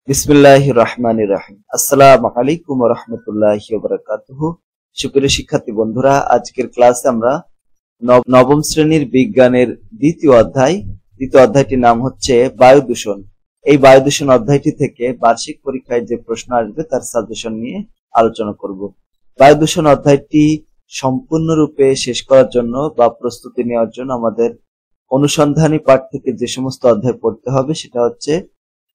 বিসমিল্লাহির রহমানির রহিম। আসসালামু আলাইকুম ওয়া রাহমাতুল্লাহি ওয়া বারাকাতুহু। সুপ্রিয় শিক্ষার্থী বন্ধুরা, আজকের ক্লাসে আমরা নবম শ্রেণীর বিজ্ঞানের দ্বিতীয় অধ্যায়টির নাম হচ্ছে বায়ু দূষণ। এই বায়ু দূষণ অধ্যায়টি থেকে বার্ষিক পরীক্ষায় যে প্রশ্ন আসবে তার সাজেশন নিয়ে আলোচনা করব। বায়ু দূষণ অধ্যায়টি সম্পূর্ণরূপে শেষ করার জন্য বা প্রস্তুতি নেওয়ার জন্য আমাদের অনুসন্ধানী পাঠ থেকে যে সমস্ত অধ্যায় পড়তে হবে সেটা হচ্ছে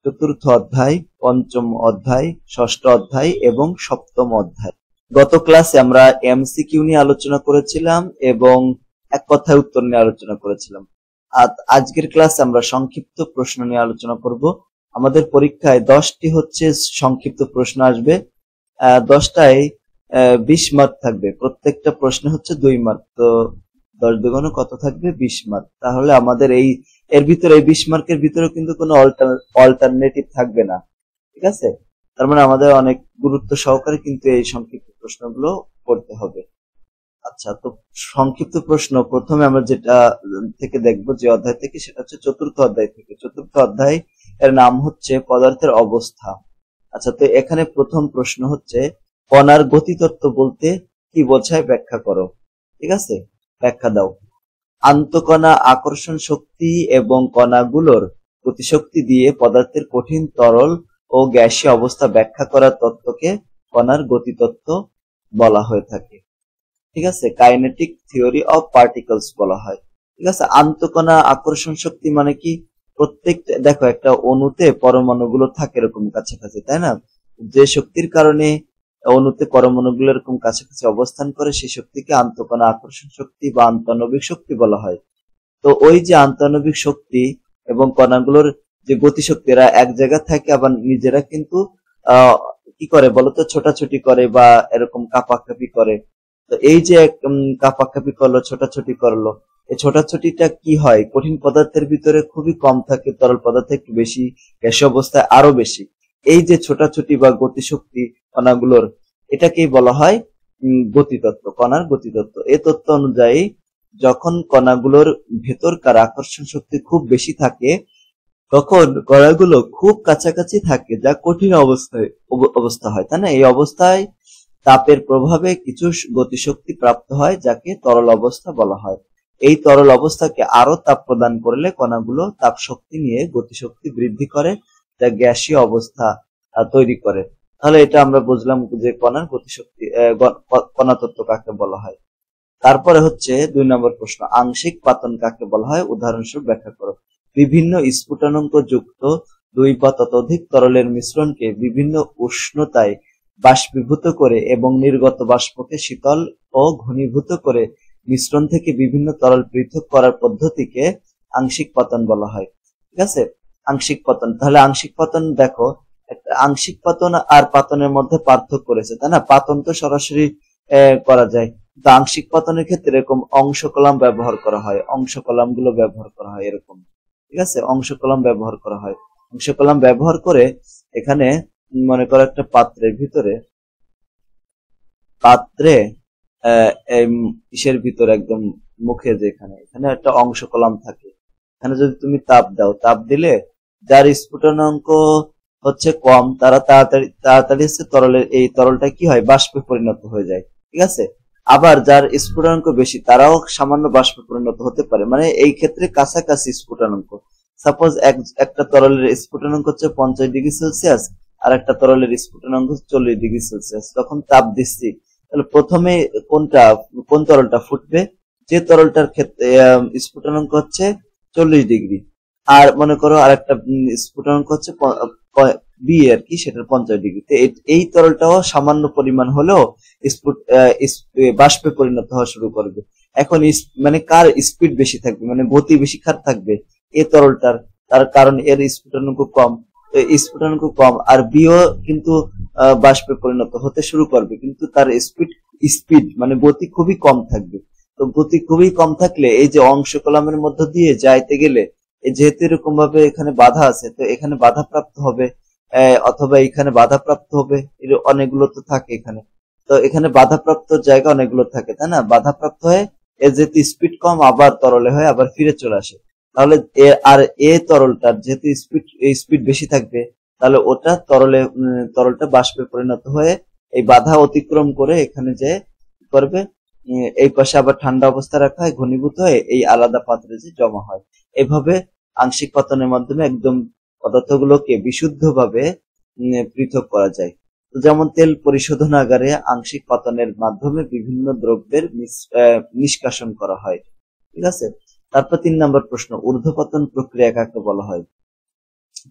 চতুর্থ অধ্যায়, পঞ্চম অধ্যায়, ষষ্ঠ অধ্যায় এবং সপ্তম অধ্যায়। গত ক্লাসে আমরা এমসিকিউ নিয়ে আলোচনা করেছিলাম এবং এক কথায় উত্তর নিয়ে আলোচনা করেছিলাম। আজকের ক্লাসে আমরা সংক্ষিপ্ত প্রশ্ন নিয়ে আলোচনা করব। আমাদের পরীক্ষায় 10টি হচ্ছে সংক্ষিপ্ত প্রশ্ন আসবে। 10টায় 20 মার্ক থাকবে। প্রত্যেকটা প্রশ্নে হচ্ছে 2 মার্ক। তো 10 দুগুণে কত থাকবে? 20 মার্ক। তাহলে আমাদের এর ভিতরে 20 মার্কের ভিতরে কিন্তু কোনো অল্টারনেটিভ থাকবে না, ঠিক আছে? তার মানে আমাদের অনেক গুরুত্ব সহকারে কিন্তু এই সংক্ষিপ্ত প্রশ্নগুলো পড়তে হবে। আচ্ছা, তো সংক্ষিপ্ত প্রশ্ন প্রথমে আমরা যেটা থেকে দেখব, যে অধ্যায় থেকে, সেটা হচ্ছে চতুর্থ অধ্যায় থেকে। চতুর্থ অধ্যায় এর নাম হচ্ছে পদার্থের অবস্থা। আচ্ছা, তো এখানে প্রথম প্রশ্ন হচ্ছে কণার গতিতত্ত্ব বলতে কি বোঝায়, ব্যাখ্যা করো। ঠিক আছে, ব্যাখ্যা দাও। আন্তঃকণা আকর্ষণ শক্তি এবং কণাগুলোর গতিশক্তি দিয়ে পদার্থের কঠিন, তরল ও গ্যাসীয় অবস্থা ব্যাখ্যা করার তত্ত্বকে কণার গতিতত্ত্ব বলা হয়ে থাকে। ঠিক আছে, কাইনেটিক থিওরি অফ পার্টিকলস বলা হয়। ঠিক আছে, আন্তঃকণা আকর্ষণ শক্তি মানে কি? প্রত্যেকটা, দেখো, একটা অণুতে পরমাণুগুলো থাকে এরকম কাছাকাছি, তাই না? যে শক্তির কারণে অণুতে পরমাণুগুলো এরকম কাছাকাছি অবস্থান করে সেই শক্তিকে আন্তঃকণা আকর্ষণ শক্তি বা আন্তঃনবিক শক্তি বলা হয়। তো ওই যে আন্তঃনবিক শক্তি এবং কণাগুলোর যে গতিশক্তি, এরা এক জায়গায় থাকে, আবার নিজেরা কিন্তু কি করে বলতো, ছোটাছুটি করে বা এরকম কাঁপাকাঁপি করে। তো এই যে কাঁপাকাঁপি করলো, ছোটাছুটি করলো, এই ছোটাছুটিটা কি হয়? কঠিন পদার্থের ভিতরে খুবই কম থাকে, তরল পদার্থে একটু বেশি, গ্যাসীয় অবস্থায় আরো বেশি। এই যে ছোটাছুটি বা গতিশক্তি কণাগুলোর, এটাকেই বলা হয় গতিতত্ত্ব, কণার গতিতত্ত্ব। এই তত্ত্ব অনুযায়ী যখন কণাগুলোর ভেতরকার আকর্ষণ শক্তি খুব বেশি থাকে, তখন কণাগুলো খুব কাছাকাছি থাকে, যা কঠিন অবস্থা হয়, তাই না? এই অবস্থায় তাপের প্রভাবে কিছু গতিশক্তি প্রাপ্ত হয়, যাকে তরল অবস্থা বলা হয়। এই তরল অবস্থাকে আরো তাপ প্রদান করলে কণাগুলো তাপ শক্তি নিয়ে গতিশক্তি বৃদ্ধি করে, যা গ্যাসীয় অবস্থা তৈরি করে। তাহলে এটা আমরা বুঝলাম যে কণার গতিশক্তি, কণা তত্ত্ব কাকে বলা হয়। তারপরে হচ্ছে 2 নম্বর প্রশ্ন, আংশিক পাতন কাকে বলা হয়, উদাহরণস্বরূপ ব্যাখ্যা করো। বিভিন্ন স্ফুটনাঙ্ক যুক্ত 2 বা ততোধিক তরলের মিশ্রণকে বিভিন্ন উষ্ণতায় বাষ্পীভূত করে এবং নির্গত বাষ্পকে শীতল ও ঘনীভূত করে মিশ্রণ থেকে বিভিন্ন তরল পৃথক করার পদ্ধতিকে আংশিক পাতন বলা হয়। ঠিক আছে, আংশিক পাতন। তাহলে আংশিক পাতন, দেখো, একটা আংশিক পাতন আর পাতনের মধ্যে পার্থক্য রয়েছে, তাই না? পাতন তো সরাসরি করা যায়, কিন্তু আংশিক পাতনের ক্ষেত্রে এরকম অংশ কলাম ব্যবহার করা হয়, অংশ কলাম গুলো ব্যবহার করা হয় এরকম। ঠিক আছে, অংশ কলাম ব্যবহার করা হয়। অংশ কলাম ব্যবহার করে এখানে মনে করো একটা পাত্রে ইসের ভিতরে একদম মুখে, যেখানে এখানে একটা অংশ কলাম থাকে, এখানে যদি তুমি তাপ দাও, তাপ দিলে যার স্ফুটনাঙ্ক হচ্ছে কম, তারা তাড়াতাড়ি হচ্ছে এই তরলটা কি হয়, বাষ্পে পরিণত হয়ে যায়। ঠিক আছে, আবার যার স্ফুটনাঙ্ক বেশি, তারাও সামান্য বাষ্পে পরিণত হতে পারে, মানে এই ক্ষেত্রে কাছাকাছি স্ফুটনাঙ্ক। সাপোজ একটা তরলের স্ফুটনাঙ্ক হচ্ছে 50 ডিগ্রি সেলসিয়াস, আর একটা তরলের স্ফুটনাঙ্ক 40 ডিগ্রি সেলসিয়াস। তখন তাপ দিচ্ছি, তাহলে প্রথমে কোন তরলটা ফুটবে? যে তরলটার ক্ষেত্রে স্ফুটনাঙ্ক হচ্ছে 40 ডিগ্রি, আর মনে করো আর একটা স্ফুটনাঙ্ক হচ্ছে বি আর কি, সেটার 50 ডিগ্রি। এই তরলটাও সামান্য পরিমাণ হলেও বাষ্পে পরিণত হওয়া শুরু করবে। এখন মানে কার স্পিড বেশি থাকবে, মানে গতি বেশি কার থাকবে? এই তরলটার, তার কারণ এর স্ফুটনাঙ্ক কম, আর বিও কিন্তু বাষ্পে পরিণত হতে শুরু করবে, কিন্তু তার স্পিড মানে গতি খুবই কম থাকবে। তো গতি খুবই কম থাকলে এই যে অংশ কলামের মধ্য দিয়ে যাইতে গেলে, যেহেতু এরকম ভাবে এখানে বাধা আছে, তো এখানে বাধা প্রাপ্ত হবে, অথবা এখানে বাধা প্রাপ্ত হবে, অনেকগুলো তো থাকে এখানে। তো এখানে বাধাপ্রাপ্ত জায়গা অনেকগুলো থাকে, তাই না? বাধাপ্রাপ্ত হয়ে এর যেহেতু স্পিড কম, আবার তরলে হয়, আবার ফিরে চলে আসে। তাহলে তরলটার যেহেতু স্পিড বেশি থাকবে, তাহলে ওটা তরলটা বাষ্পে পরিণত হয়ে এই বাধা অতিক্রম করে এখানে যে করবে, এই পাশে আবার ঠান্ডা অবস্থা রাখা হয়, ঘনীভূত হয়ে এই আলাদা পাত্রে যে জমা হয়। এইভাবে আংশিক পাতনের মাধ্যমে একদম পদার্থগুলোকে বিশুদ্ধভাবে পৃথক করা যায়। যেমন তেল পরিশোধনাগারে আংশিক পাতনের মাধ্যমে বিভিন্ন দ্রব্যের নিষ্কাশন করা হয়। ঠিক আছে। তারপর 3 নম্বর প্রশ্ন, ঊর্ধ্বপতন প্রক্রিয়া কাকে বলা হয়?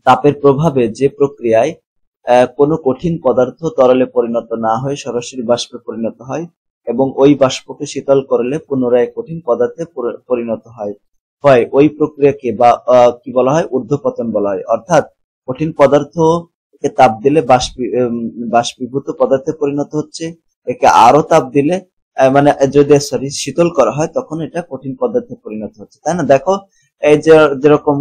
তাপের প্রভাবে যে প্রক্রিয়ায় কোনো কঠিন পদার্থ তরলে পরিণত না হয়ে সরাসরি বাষ্পে পরিণত হয় এবং ওই বাষ্পকে শীতল করলে পুনরায় কঠিন পদার্থে পরিণত হয় ওই প্রক্রিয়াকে বা কি বলা হয়? ঊর্ধ্বপতন বলা হয়। অর্থাৎ কঠিন পদার্থকে তাপ দিলে বাষ্পীভূত পদার্থে পরিণত হচ্ছে, একে আরো তাপ দিলে মানে যদি শীতল করা হয় তখন এটা কঠিন পদার্থে পরিণত হচ্ছে, তাই না? দেখো এই যে যেরকম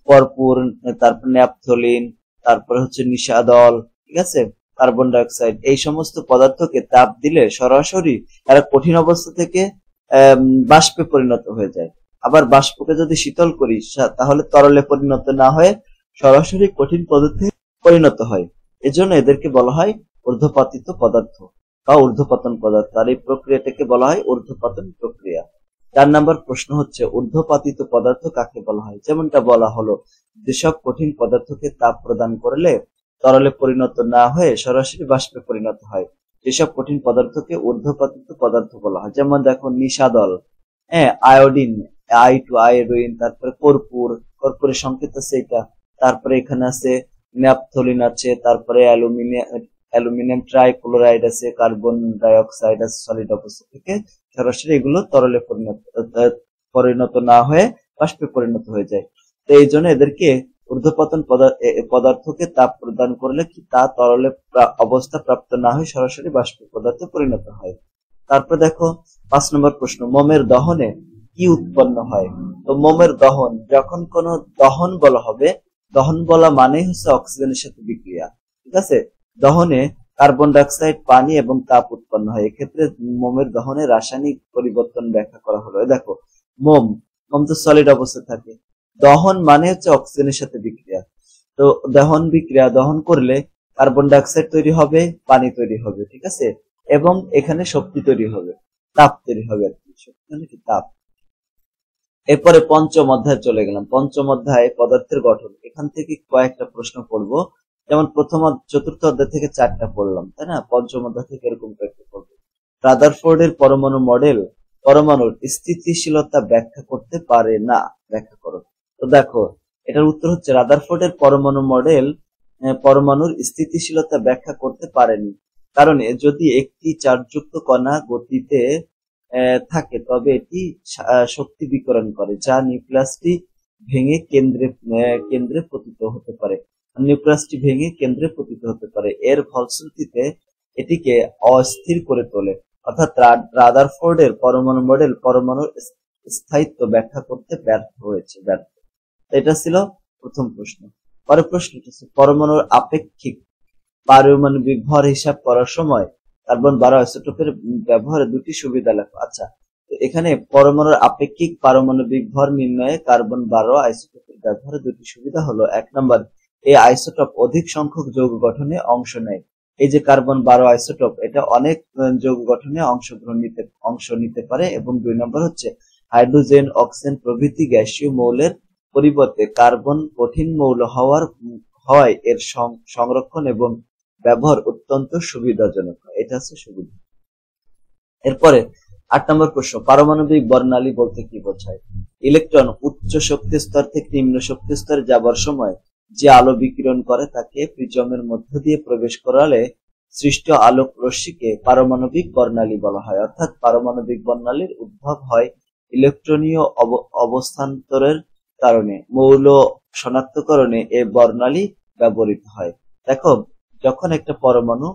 কর্পূর, তারপর ন্যাপথলিন, তারপরে হচ্ছে নিশাদল, ঠিক আছে, কার্বন ডাই অক্সাইড, এই সমস্ত পদার্থকে তাপ দিলে সরাসরি এরা কঠিন অবস্থা থেকে বাষ্পে পরিণত হয়ে যায়। আবার বাষ্পকে যদি শীতল করি তাহলে তরলে পরিণত না হয়ে সরাসরি কঠিন পদার্থে পরিণত হয়। এজন্য এদেরকে বলা হয় ঊর্ধ্বপাতিত পদার্থ বা ঊর্ধ্বপতন পদার্থ, আর এই প্রক্রিয়াটাকে বলা হয় ঊর্ধ্বপতন প্রক্রিয়া। 4 নম্বর প্রশ্ন হচ্ছে, ঊর্ধ্বপাতিত পদার্থ কাকে বলা হয়? যেমনটা বলা হলো, যেসব কঠিন পদার্থকে তাপ প্রদান করলে তরলে পরিণত না হয়ে সরাসরি বাষ্পে পরিণত হয়, যেসব কঠিন পদার্থকে ঊর্ধ্বপাতিত পদার্থ বলা হয়। যেমন দেখো নিশাদল, আয়োডিন, আয়োডিন, তারপরে কর্পূরের সংকেত আছে এটা, তারপরে এখানে আছে ন্যাপথলিন আছে, তারপরে অ্যালুমিনিয়াম ট্রাইক্লোরাইড আছে, কার্বন ডাই অক্সাইড আছে সলিড অবস্থা থেকে, সরাসরি এগুলো তরলে পরিণত না হয়ে বাষ্পে পরিণত হয়ে যায়। তো এই জন্য এদেরকে ঊর্ধ্বপতন পদার্থকে তাপ প্রদান করলে কি তা তরলে অবস্থা প্রাপ্ত না হয়ে সরাসরি বাষ্প পদার্থে পরিণত হয়। তারপর দেখো 5 নম্বর প্রশ্ন, মোমের দহনে কি উৎপন্ন হয়? তো মোমের দহন, যখন কোন দহন বলা হবে, দহন বলা মানে হচ্ছে অক্সিজেনের সাথে বিক্রিয়া, ঠিক আছে। দহনে কার্বন ডাই অক্সাইড, পানি এবং তাপ উৎপন্ন হয়। এক্ষেত্রে মোমের দহনে রাসায়নিক পরিবর্তন ব্যাখ্যা করা হলো। দেখো মোম তো সলিড অবস্থায় থাকে, দহন মানে হচ্ছে অক্সিজেনের সাথে বিক্রিয়া। তো দহন করলে কার্বন ডাই অক্সাইড তৈরি হবে, পানি তৈরি হবে, ঠিক আছে, এবং এখানে শক্তি তৈরি হবে, তাপ তৈরি হবে আর কি, শক্তি মানে কি তাপ। এরপরে 5ম অধ্যায়ে চলে গেলাম। 5ম অধ্যায়ে পদার্থের গঠন, এখান থেকে কয়েকটা প্রশ্ন পড়বো। যেমন 4র্থ অধ্যায় থেকে 4টা পড়লাম, তাই না? 5ম অধ্যায় থেকে এরকম কয়েকটা পড়বো। রাদারফোর্ডের পরমাণু মডেল পরমাণুর স্থিতিশীলতা ব্যাখ্যা করতে পারে না, ব্যাখ্যা করো। তো দেখো এটার উত্তর হচ্ছে রাদারফোর্ডের পরমাণু মডেল পরমাণুর স্থিতিশীলতা ব্যাখ্যা করতে পারেনি, কারণ যদি একটি চার্জযুক্ত কণা গতিতে থাকে তবে এটি শক্তি বিকিরণ করে, যা নিউক্লিয়াসটি ভেঙে কেন্দ্রে পতিত হতে পারে। এর ফলশ্রুতিতে এটিকে অস্থির করে তোলে। অর্থাৎ রাদারফোর্ডের পরমাণু মডেল পরমাণুর স্থায়িত্ব ব্যাখ্যা করতে ব্যর্থ। এটা ছিল প্রথম প্রশ্ন। পরের প্রশ্নটি হচ্ছে, পরমাণুর আপেক্ষিক পারমাণবিক ভর হিসাব করার সময় কার্বন 12 আইসোটোপের ব্যবহারে 2টি সুবিধা লেখো। আচ্ছা, এখানে পরমাণুর আপেক্ষিক পারমাণবিক ভর নির্ণয়ে কার্বন 12 আইসোটোপের ব্যবহারে 2টি সুবিধা হলো, 1 নম্বর, এই আইসোটোপ অধিক সংখ্যক যৌগ গঠনে অংশ নেয়। এই যে কার্বন 12 আইসোটোপ, এটা অনেক যৌগ গঠনে অংশ নিতে পারে। এবং 2 নম্বর হচ্ছে, হাইড্রোজেন, অক্সিজেন প্রভৃতি গ্যাসীয় মৌলের পরিবর্তে কার্বন কঠিন মৌল হওয়ায় এর সংরক্ষণ এবং ব্যবহার অত্যন্ত সুবিধাজনক। এটা হচ্ছে সুবিধা। এরপরে 8 নম্বর প্রশ্ন, পারমাণবিক বর্ণালী বলতে কি বোঝায়? ইলেকট্রন উচ্চ শক্তি স্তর থেকে নিম্ন শক্তি স্তরে যাবার সময় যে আলো বিকিরণ করে তাকে প্রিজমের মধ্য দিয়ে প্রবেশ করালে সৃষ্ট আলোক রশ্মিকে পারমাণবিক বর্ণালী বলা হয়। অর্থাৎ পারমাণবিক বর্ণালীর উদ্ভব হয় ইলেকট্রনীয় অবস্থান্তরের কারণে। মৌল শনাক্তকরণে এ বর্ণালী ব্যবহৃত হয়। দেখো যখন একটা পরমাণু,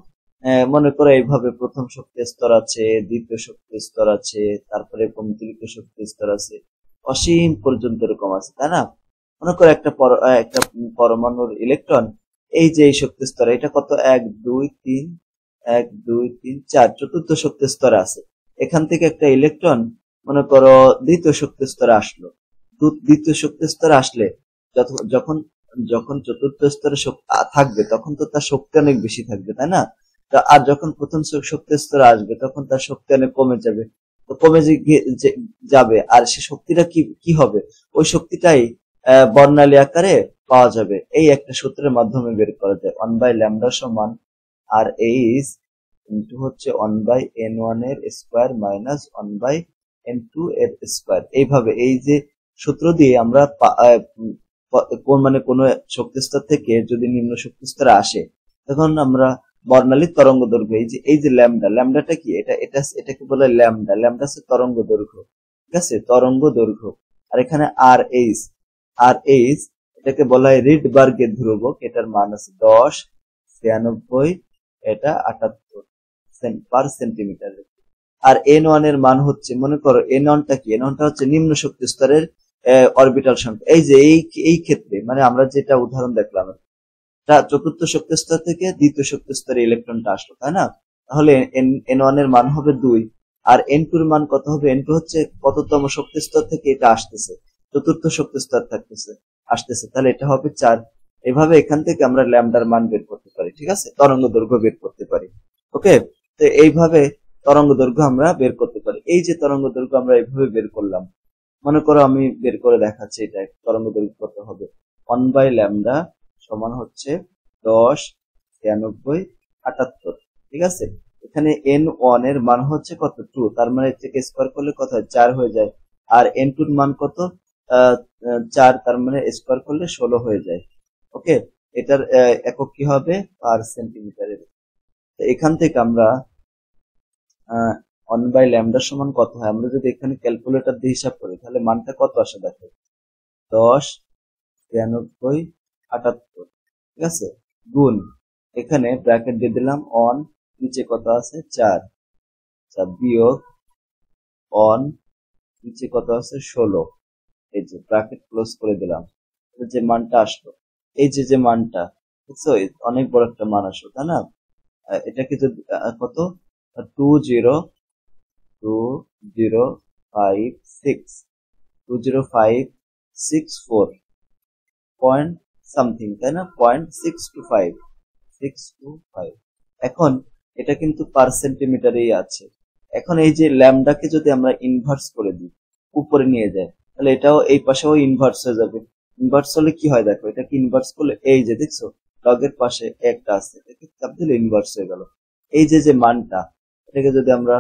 মনে করো এইভাবে প্রথম শক্তি স্তর আছে, দ্বিতীয় শক্তি স্তর আছে, তারপরে তৃতীয় শক্তি স্তর আছে, অসীম পর্যন্ত এরকম আছে, তাই না? মনে করো একটা পরমাণুর ইলেকট্রন, এই যে এই শক্তি স্তর, এটা কত? 1 2 3 1 2 3 4, চতুর্থ শক্তি স্তরে আছে। এখান থেকে একটা ইলেকট্রন মনে করো দ্বিতীয় শক্তি স্তরে আসলো। দ্বিতীয় শক্তি স্তরে আসলে যখন যখন চতুর্থ স্তরে থাকবে তখন তো তার শক্তি অনেক বেশি থাকবে, তাই না? আর যখন প্রথম শক্তি স্তরে আসবে তখন তার শক্তি অনেক কমে যাবে। তো কমে যাবে, আর সে শক্তিটা কি হবে? ওই শক্তিটাই বর্ণালী আকারে পাওয়া যাবে। এই একটা সূত্রের মাধ্যমে বের করা যায়। 1/λ সমান আর এইচ ইন্টু হচ্ছে 1/n1 এর স্কোয়ার মাইনাস 1/n2 এর স্কোয়ার। এইভাবে এই যে সূত্র দিয়ে আমরা মানে কোনো শক্তিস্তর থেকে যদি নিম্ন শক্তিস্তরে আসে তখন আমরা বর্ণালীর তরঙ্গ দৈর্ঘ্য, এই যে ল্যামডাটা কি, এটাকে বলে ল্যামডা হচ্ছে তরঙ্গ দৈর্ঘ্য, ঠিক আছে? তরঙ্গ দৈর্ঘ্য। আর এখানে আর এইচ এটাকে বলা হয় রিডবার্গের ধ্রুবক, এটার মান আছে 10, 96, এটা 78 পার সেন্টিমিটার। আর n1 এর মান হচ্ছে, মনে করো n1টা কি, n1টা হচ্ছে নিম্ন শক্তি স্তরের অরবিটাল সংখ্যা। এই যে এই ক্ষেত্রে মানে আমরা যেটা উদাহরণ দেখলাম, চতুর্থ শক্তি স্তর থেকে দ্বিতীয় শক্তি স্তরে ইলেকট্রনটা আসলো, তাই না? তাহলে n1 এর মান হবে 2, আর n2 এর মান কত হবে? n2 হচ্ছে কততম শক্তি স্তর থেকে এটা আসতেছে, চতুর্থ শক্তি স্তর আসতেছে, তাহলে এটা হবে 4। এভাবে এখান থেকে আমরা ল্যামডার মান বের করতে পারি, ঠিক আছে? তরঙ্গ দৈর্ঘ্য বের করতে পারি। ওকে, তো এইভাবে তরঙ্গ দৈর্ঘ্য আমরা বের করতে পারি। এই যে তরঙ্গ দৈর্ঘ্য আমরা এইভাবে বের করলাম, মনে করো আমি বের করে দেখাচ্ছি এটা তরঙ্গ দৈর্ঘ্য কত হবে। 1/λ সমান হচ্ছে 10, 96, 78, ঠিক আছে? এখানে n1 এর মান হচ্ছে কত? 2, তার মানে এটাকে স্কোয়ার করলে কত হয়? 4 হয়ে যায়। আর n2 এর মান কত? 4, তার মানে স্কোয়ার করলে 16 হয়ে যায়। ওকে, এটার একক কি হবে? পার সেন্টিমিটারের। এখান থেকে আমরা 1/λ সমান কত হয়? আমরা যদি এখানে ক্যালকুলেটর দিয়ে হিসাব করি তাহলে মানটা কত আসে দেখো, 10, 96, 78, ঠিক আছে? গুণ, এখানে ব্র্যাকেট দিয়ে দিলাম অন, নিচে কত আছে? 4, বিয়োগ অন, নিচে কত আছে? 16, এই যে ব্র্যাকেট ক্লোজ করে দিলাম। যে মানটা আসলো, এই যে মানটা দেখছো, অনেক বড় একটা মান আসলো, তাই না? এটাকে যদি কত 20564 পয়েন্ট সামথিং, তাই না? 0.625। এখন এটা কিন্তু পার সেন্টিমিটারেই আছে। এখন এই যে ল্যামডাকে যদি আমরা ইনভার্স করে দিই, উপরে নিয়ে যায়, তাহলে এটাও এই পাশেও ইনভার্স হয়ে যাবে। ইনভার্স হলে কি হয় দেখো, এটাকে ইনভার্স করলে এই যে দেখছো লগের পাশে একটা আছে, এটাকে চাপ দিলে ইনভার্স হয়ে গেল। এই যে মানটা, এটাকে যদি আমরা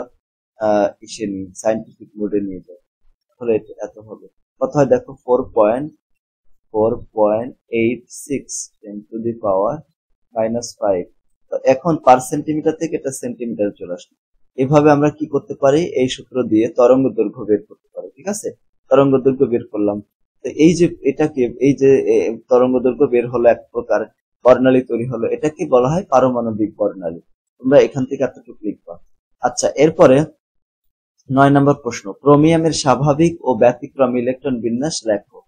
ইসে নিই, সাইন্টিফিক মোডে নিয়ে যাই, তাহলে এটা এত হবে। কত হয় দেখো, 4.86 10⁻⁻5। তো এখন পার সেন্টিমিটার থেকে এটা সেন্টিমিটার চলে আসলো। এভাবে আমরা কি করতে পারি? এই সূত্র দিয়ে তরঙ্গ দৈর্ঘ্য বের করতে পারি, ঠিক আছে? তরঙ্গ দৈর্ঘ্য বের করলাম। তো এই যে এটাকে, এই যে তরঙ্গ দৈর্ঘ্য বের হলো, এক প্রকার বর্ণালী তৈরি হলো, এটাকে বলা হয় পারমাণবিক বর্ণালী। তোমরা এখান থেকে এতটুকু লিখবা। আচ্ছা, এরপরে 9 নম্বর প্রশ্ন, ক্রোমিয়ামের স্বাভাবিক ও ব্যতিক্রম ইলেকট্রন বিন্যাস লেখো।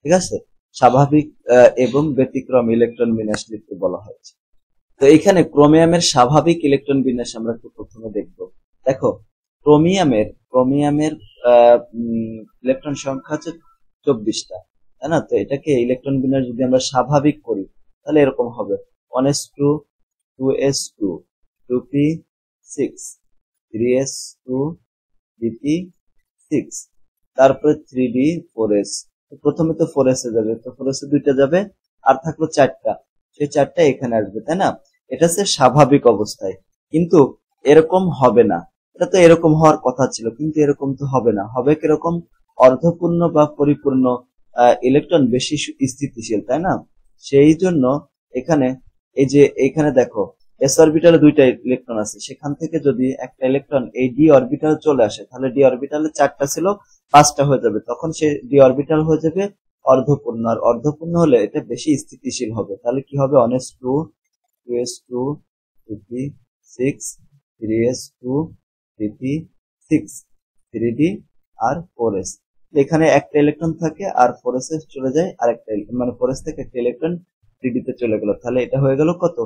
ঠিক আছে, স্বাভাবিক এবং ব্যতিক্রম ইলেকট্রন বিন্যাস লিখতে বলা হয়েছে। তো এখানে ক্রোমিয়ামের স্বাভাবিক ইলেকট্রন বিন্যাস আমরা প্রথমে দেখব। দেখো, ক্রোমিয়ামের ইলেকট্রন সংখ্যা হচ্ছে 24টা, তাই না? তো এটাকে ইলেকট্রন বিন্যাস যদি আমরা স্বাভাবিক করি তাহলে এরকম হবে 1s2, 2s2, 2p6, 3s2, 3p6, তারপরে 3d, 4s। প্রথমে তো 4s এ যাবে, তো 4s এ দুইটা যাবে, আর থাকলো 4টা, সেই 4টা এখানে আসবে, তাই না? এটা হচ্ছে স্বাভাবিক অবস্থায়, কিন্তু এরকম হবে না। এটা তো এরকম হওয়ার কথা ছিল, কিন্তু এরকম তো হবে না। হবে কিরকম? অর্ধপূর্ণ বা পরিপূর্ণ ইলেকট্রন বেশি স্থিতিশীল, তাই না? সেই জন্য এখানে এই যে এখানে দেখো এস অরবিটালে দুইটা ইলেকট্রন আছে, সেখান থেকে যদি একটা ইলেকট্রন এই ডি অরবিটালে চলে আসে, তাহলে ডি অরবিটালে 4টা ছিল, 5টা হয়ে যাবে, তখন সে ডি অরবিটাল হয়ে যাবে অর্ধপূর্ণ। আর অর্ধপূর্ণ হলে এটা বেশি স্থিতিশীল হবে। তাহলে কি হবে? 1s2, 2s2, 2p6, 3s2, 3p6, 3d আর 4s। এখানে একটা ইলেকট্রন থাকে আর 4s এ চলে যায় আরেকটা, মানে 4s থেকে একটা ইলেকট্রন 3d তে চলে গেল, তাহলে এটা হয়ে গেল কত?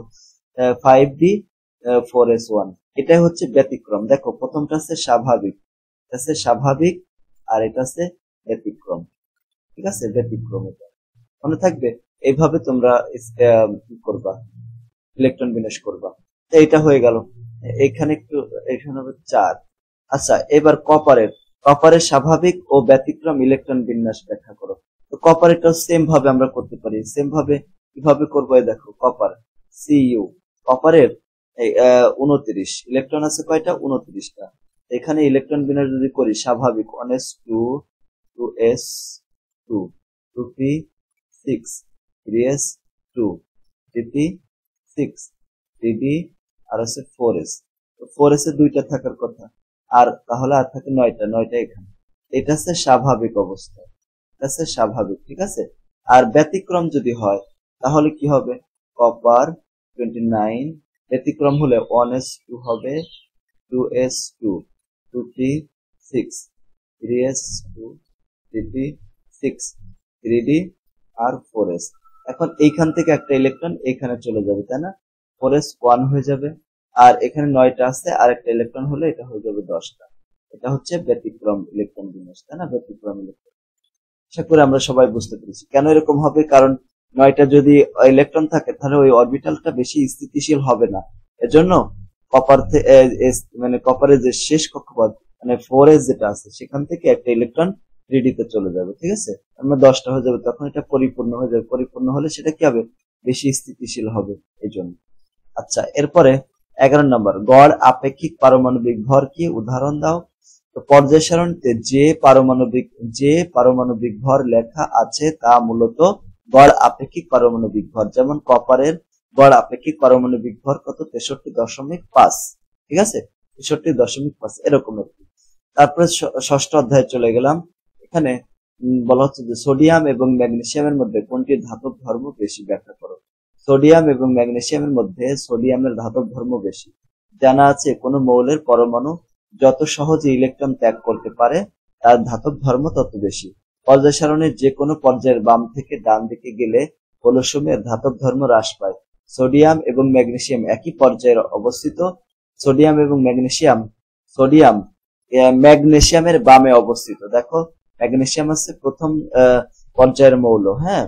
5d, 4s1। এটাই হচ্ছে ব্যতিক্রম। দেখো, প্রথমটা আছে স্বাভাবিক, আর এটা আছে ব্যতিক্রম। ঠিক আছে, ব্যতিক্রম, এটা মনে থাকবে। এইভাবে তোমরা কি করবা, ইলেকট্রন বিন্যাস করবা। তো এটা হয়ে গেল। এখানে একটু, এখানে হবে 4। আচ্ছা, এবার কপারের স্বাভাবিক ও ব্যতিক্রম ইলেকট্রন বিন্যাস ব্যাখ্যা করো। তো কপারেরটা সেম ভাবে আমরা করতে পারি। সেম ভাবে কিভাবে করবো, দেখো কপার সিইউ, কপারের 29 ইলেকট্রন আছে, কয়টা? 29টা। এখানে ইলেকট্রন বিন্যাস যদি করি স্বাভাবিক 1s2 2s2 2p6 3s2 3p6 3d আর আছে 4s। 4s এ দুইটা থাকার কথা, আর তাহলে আর থাকে 9টা এখানে। এটা হচ্ছে স্বাভাবিক অবস্থা, এটা হচ্ছে স্বাভাবিক, ঠিক আছে। আর ব্যতিক্রম যদি হয় তাহলে কি হবে? কপার 29, ব্যতিক্রম হলে 1s2 হবে, 2s2 2p6 3s2 3p6 3d আর 4s। এখন এইখান থেকে একটা ইলেকট্রন এখানে চলে যাবে, তাই না? 4s 1 হয়ে যাবে, আর এখানে 9টা আছে, আর একটা ইলেকট্রন হলে এটা হয়ে যাবে 10টা। এটা হচ্ছে ব্যতিক্রম ইলেকট্রন বিন্যাস, তাই না? ব্যতিক্রম ইলেকট্রন। আশা করি আমরা সবাই বুঝতে পেরেছি কেন এরকম হবে। কারণ 9টা যদি ইলেকট্রন থাকে তাহলে ওই অরবিটালটা বেশি স্থিতিশীল হবে না। এজন্য কপার মানে কপারের যে শেষ কক্ষপথ মানে 4s যেটা আছে সেখান থেকে একটা ইলেকট্রন 3d তে চলে যাবে, ঠিক আছে। আমরা 10টা হয়ে যাবে, তখন এটা পরিপূর্ণ হয়ে যাবে। পরিপূর্ণ হলে সেটা কি হবে? বেশি স্থিতিশীল হবে, এই জন্য। আচ্ছা, এরপরে 11 নম্বর, গড় আপেক্ষিক পারমাণবিক ভর কি? উদাহরণ দাও। তো পর্যায় সারণীতে যে পারমাণবিক ভর লেখা আছে তা মূলত গড় আপেক্ষিক পারমাণবিক ভর। যেমন কপারের গড় আপেক্ষিক পারমাণবিক ভর কত? 63.5, ঠিক আছে, 63.5, এরকম আর কি। তারপরে ষষ্ঠ অধ্যায়ে চলে গেলাম। এখানে বলা হচ্ছে যে সোডিয়াম এবং ম্যাগনেসিয়ামের মধ্যে কোনটির ধাতব ধর্ম বেশি, ব্যাখ্যা করো। সোডিয়াম এবং ম্যাগনেসিয়ামের মধ্যে সোডিয়ামের ধাতব ধর্ম বেশি। জানা আছে কোন মৌলের পরমাণু যত সহজে ইলেকট্রন ত্যাগ করতে পারে তার ধাতব ধর্ম তত বেশি। পর্যায় সারণীর যে কোনো পর্যায়ের বাম থেকে ডান দিকে গেলে হলসমূহের ধাতব ধর্ম হ্রাস পায়। সোডিয়াম এবং ম্যাগনেসিয়াম একই পর্যায়ে অবস্থিত। সোডিয়াম ম্যাগনেসিয়ামের বামে অবস্থিত। দেখো, ম্যাগনেসিয়াম হচ্ছে প্রথম পর্যায়ের মৌল, হ্যাঁ,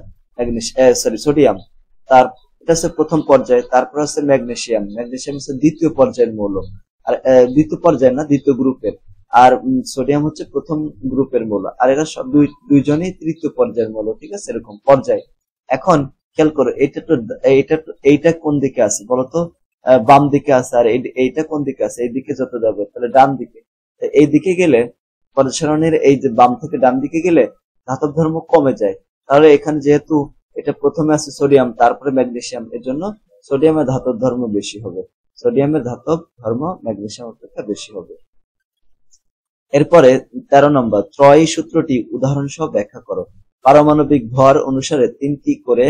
সোডিয়াম, তার এটা হচ্ছে প্রথম পর্যায়ে। তারপর হচ্ছে ম্যাগনেসিয়াম হচ্ছে দ্বিতীয় পর্যায়ের মৌল, আর দ্বিতীয় পর্যায়ে না, দ্বিতীয় গ্রুপের। আর সোডিয়াম হচ্ছে প্রথম গ্রুপের মৌল, আর এরা সব দুইজনই তৃতীয় পর্যায়ের মৌল, ঠিক আছে, এরকম পর্যায়। এখন খেয়াল করো, এইটা কোন দিকে আছে বলতো? বাম দিকে আছে। আর এইটা কোন দিকে আছে? এইদিকে যত যাবে তাহলে ডান দিকে। এই দিকে গেলে পর্যায় সারণীর এই যে বাম থেকে ডান দিকে গেলে ধাতব ধর্ম কমে যায়। তাহলে এখানে যেহেতু এটা প্রথমে আছে সোডিয়াম, তারপরে ম্যাগনেসিয়াম, এর জন্য সোডিয়ামের ধাতব ধর্ম বেশি হবে। সোডিয়ামের ধাতব ধর্ম ম্যাগনেসিয়াম অপেক্ষা বেশি হবে। এরপরে 13 নম্বর, ত্রয়ী সূত্রটি উদাহরণ সহ ব্যাখ্যা করো। পারমাণবিক ভর অনুসারে 3টি করে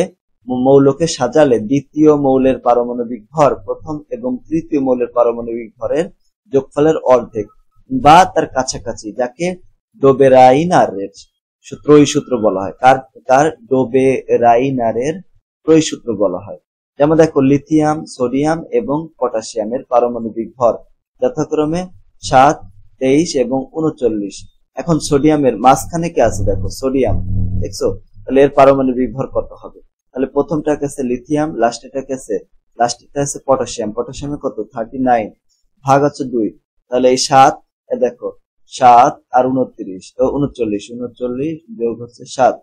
মৌলকে সাজালে দ্বিতীয় মৌলের পারমাণবিক ভর প্রথম এবং তৃতীয় মৌলের পারমাণবিক ভরের যোগফলের অর্ধেক বা তার কাছাকাছি, যাকে ডোবেরাইনারের ত্রয়ী সূত্র বলা হয়। কার ডোবেরাইনারের ত্রয়ী সূত্র বলা হয়। যেমন দেখো, লিথিয়াম, সোডিয়াম এবং পটাশিয়ামের পারমাণবিক ভর যথাক্রমে 7, 23 এবং 39। এখন সোডিয়ামের মাঝখানে কে আছে? দেখো, সোডিয়াম, দেখছো, তাহলে এর পারমাণবিক ভর কত হবে? তাহলে প্রথমটা আছে লিথিয়াম, লাস্টেরটা আছে পটাশিয়াম। পটাশিয়ামের কত? 39 ভাগ হচ্ছে 2, তাহলে এই 7, দেখো 7 আর 39 যোগ হচ্ছে 7,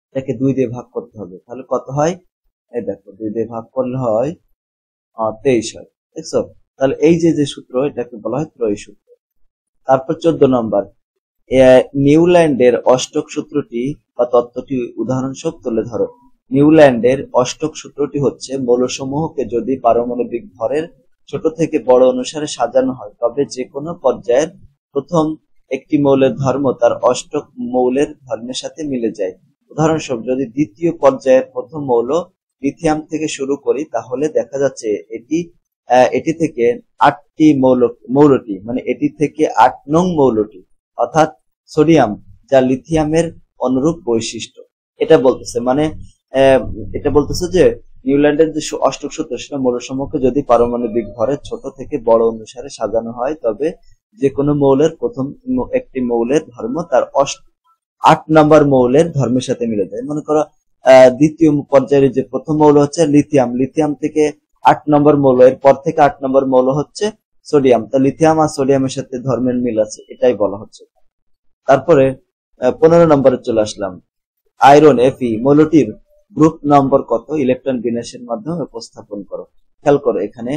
এটাকে 2 দিয়ে ভাগ করতে হবে। তাহলে কত হয়? এই দেখো, 2 দিয়ে ভাগ করলে হয় 23 হয়, দেখছো। তাহলে এই যে সূত্র, এটাকে বলা হয় ত্রয়ী সূত্র। তারপর 14 নম্বর, নিউল্যান্ডের অষ্টক সূত্রটি বা তত্ত্বটি উদাহরণস্বরূপ তুলে ধরো। নিউল্যান্ডের অষ্টক সূত্রটি হচ্ছে, মৌলসমূহকে যদি পারমাণবিক ভরের ছোট থেকে বড় অনুসারে সাজানো হয় তবে যে কোনো পর্যায়ের প্রথম একটি মৌলের ধর্ম তার অষ্টক মৌলের ধর্মের সাথে মিলে যায়। উদাহরণস্বরূপ, যদি দ্বিতীয় পর্যায়ের প্রথম মৌল লিথিয়াম থেকে শুরু করি তাহলে দেখা যাচ্ছে এটি থেকে 8টি মৌলটি মানে এটি থেকে 8 নং মৌলটি অর্থাৎ সোডিয়াম, যা লিথিয়ামের অনুরূপ বৈশিষ্ট্য। এটা বলতেছে, মানে এটা বলতেছে যে নিউল্যান্ডের যে অষ্টক সূত্র, সেটা মৌলসমূহকে যদি পারমাণবিক ভরের ছোট থেকে বড় অনুসারে সাজানো হয় তবে যে কোনো মৌলের প্রথম একটি মৌলের ধর্ম তার 8 নম্বর মৌলের ধর্মের সাথে মিলে যায়। মনে করো দ্বিতীয় পর্যায়ের যে প্রথম মৌল হচ্ছে লিথিয়াম, লিথিয়াম থেকে 8 নম্বর মৌল, এর পর থেকে 8 নম্বর মৌল হচ্ছে সোডিয়াম। তো লিথিয়াম আর সোডিয়ামের সাথে ধর্মের মিল আছে, এটাই বলা হচ্ছে। তারপরে 15 নম্বরে চলে আসলাম, আয়রন Fe মৌলটির গ্রুপ নম্বর কত ইলেকট্রন বিন্যাসের মাধ্যমে উপস্থাপন করো। খেয়াল করো এখানে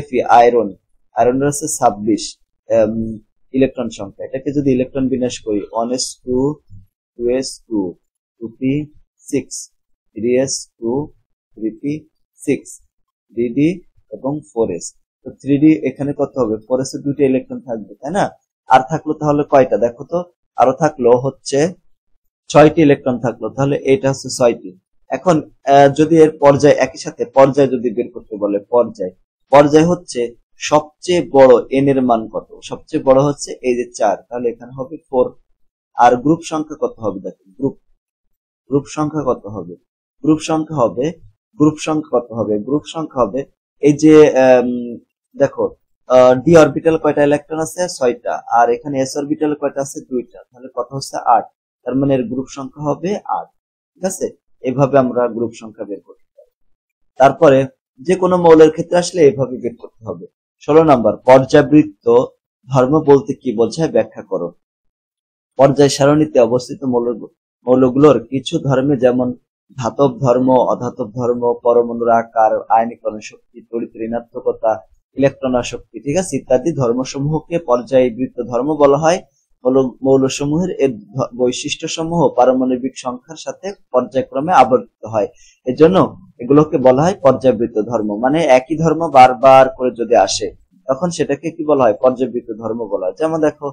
Fe আয়রন, আয়রনের আছে 26 ইলেকট্রন সংখ্যা। এটাকে যদি ইলেকট্রন বিন্যাস করি 1s2 2s2 2p6 3s2 3p6 3d এবং 4s। তো 3d এখানে কত হবে, 4s এর দুটো ইলেকট্রন থাকবে, তাই না? আর থাকলো তাহলে কয়টা দেখো তো, আরো থাকলো হচ্ছে 6টি ইলেকট্রন থাকলো, তাহলে এটা হচ্ছে 6টি। এখন যদি এর পর্যায় একই সাথে পর্যায় যদি বের করতে বলে, পর্যায় হচ্ছে সবচেয়ে বড় n এর মান কত, সবচেয়ে বড় হচ্ছে এই যে 4, তাহলে এখানে হবে 4। আর গ্রুপ সংখ্যা কত হবে দেখো, গ্রুপ সংখ্যা কত হবে, গ্রুপ সংখ্যা হবে এই যে দেখো ডি অরবিটাল কয়টা ইলেকট্রন আছে, 6টা, আর এখানে এস অরবিটাল কয়টা আছে, 2টা, তাহলে কত হচ্ছে 8। তার মানে এর গ্রুপ সংখ্যা হবে 8। ঠিক আছে, এইভাবে আমরা গ্রুপ সংখ্যা বের করতে পারি। তারপরে যে কোনো মৌলের ক্ষেত্রে আসলে এইভাবে বের করতে হবে। 16 নম্বর, পর্যাবৃত্ত ধর্ম বলতে কি বোঝায় ব্যাখ্যা করো। পর্যায় সারণীতে অবস্থিত মৌলগুলোর কিছু ধর্মে, যেমন ধাতব ধর্ম, অধাতব ধর্ম, পরমাণুর আকার, আয়নীকরণ শক্তি, তড়িৎ ঋণাত্মকতা, ইলেকট্রন আসক্তি, ঠিক আছে, ইত্যাদি ধর্মসমূহকে পর্যায়বৃত্ত ধর্ম বলা হয়। মৌলসমূহের এর বৈশিষ্ট্য সমূহ পারমাণবিক সংখ্যার সাথে পর্যায়ক্রমে আবর্তিত হয়, এজন্য এগুলোকে বলা হয় পর্যায়বৃত্ত ধর্ম। মানে একই ধর্ম বারবার করে যদি আসে তখন সেটাকে কি বলা হয়, পর্যায়বৃত্ত ধর্ম বলা হয়। যেমন দেখো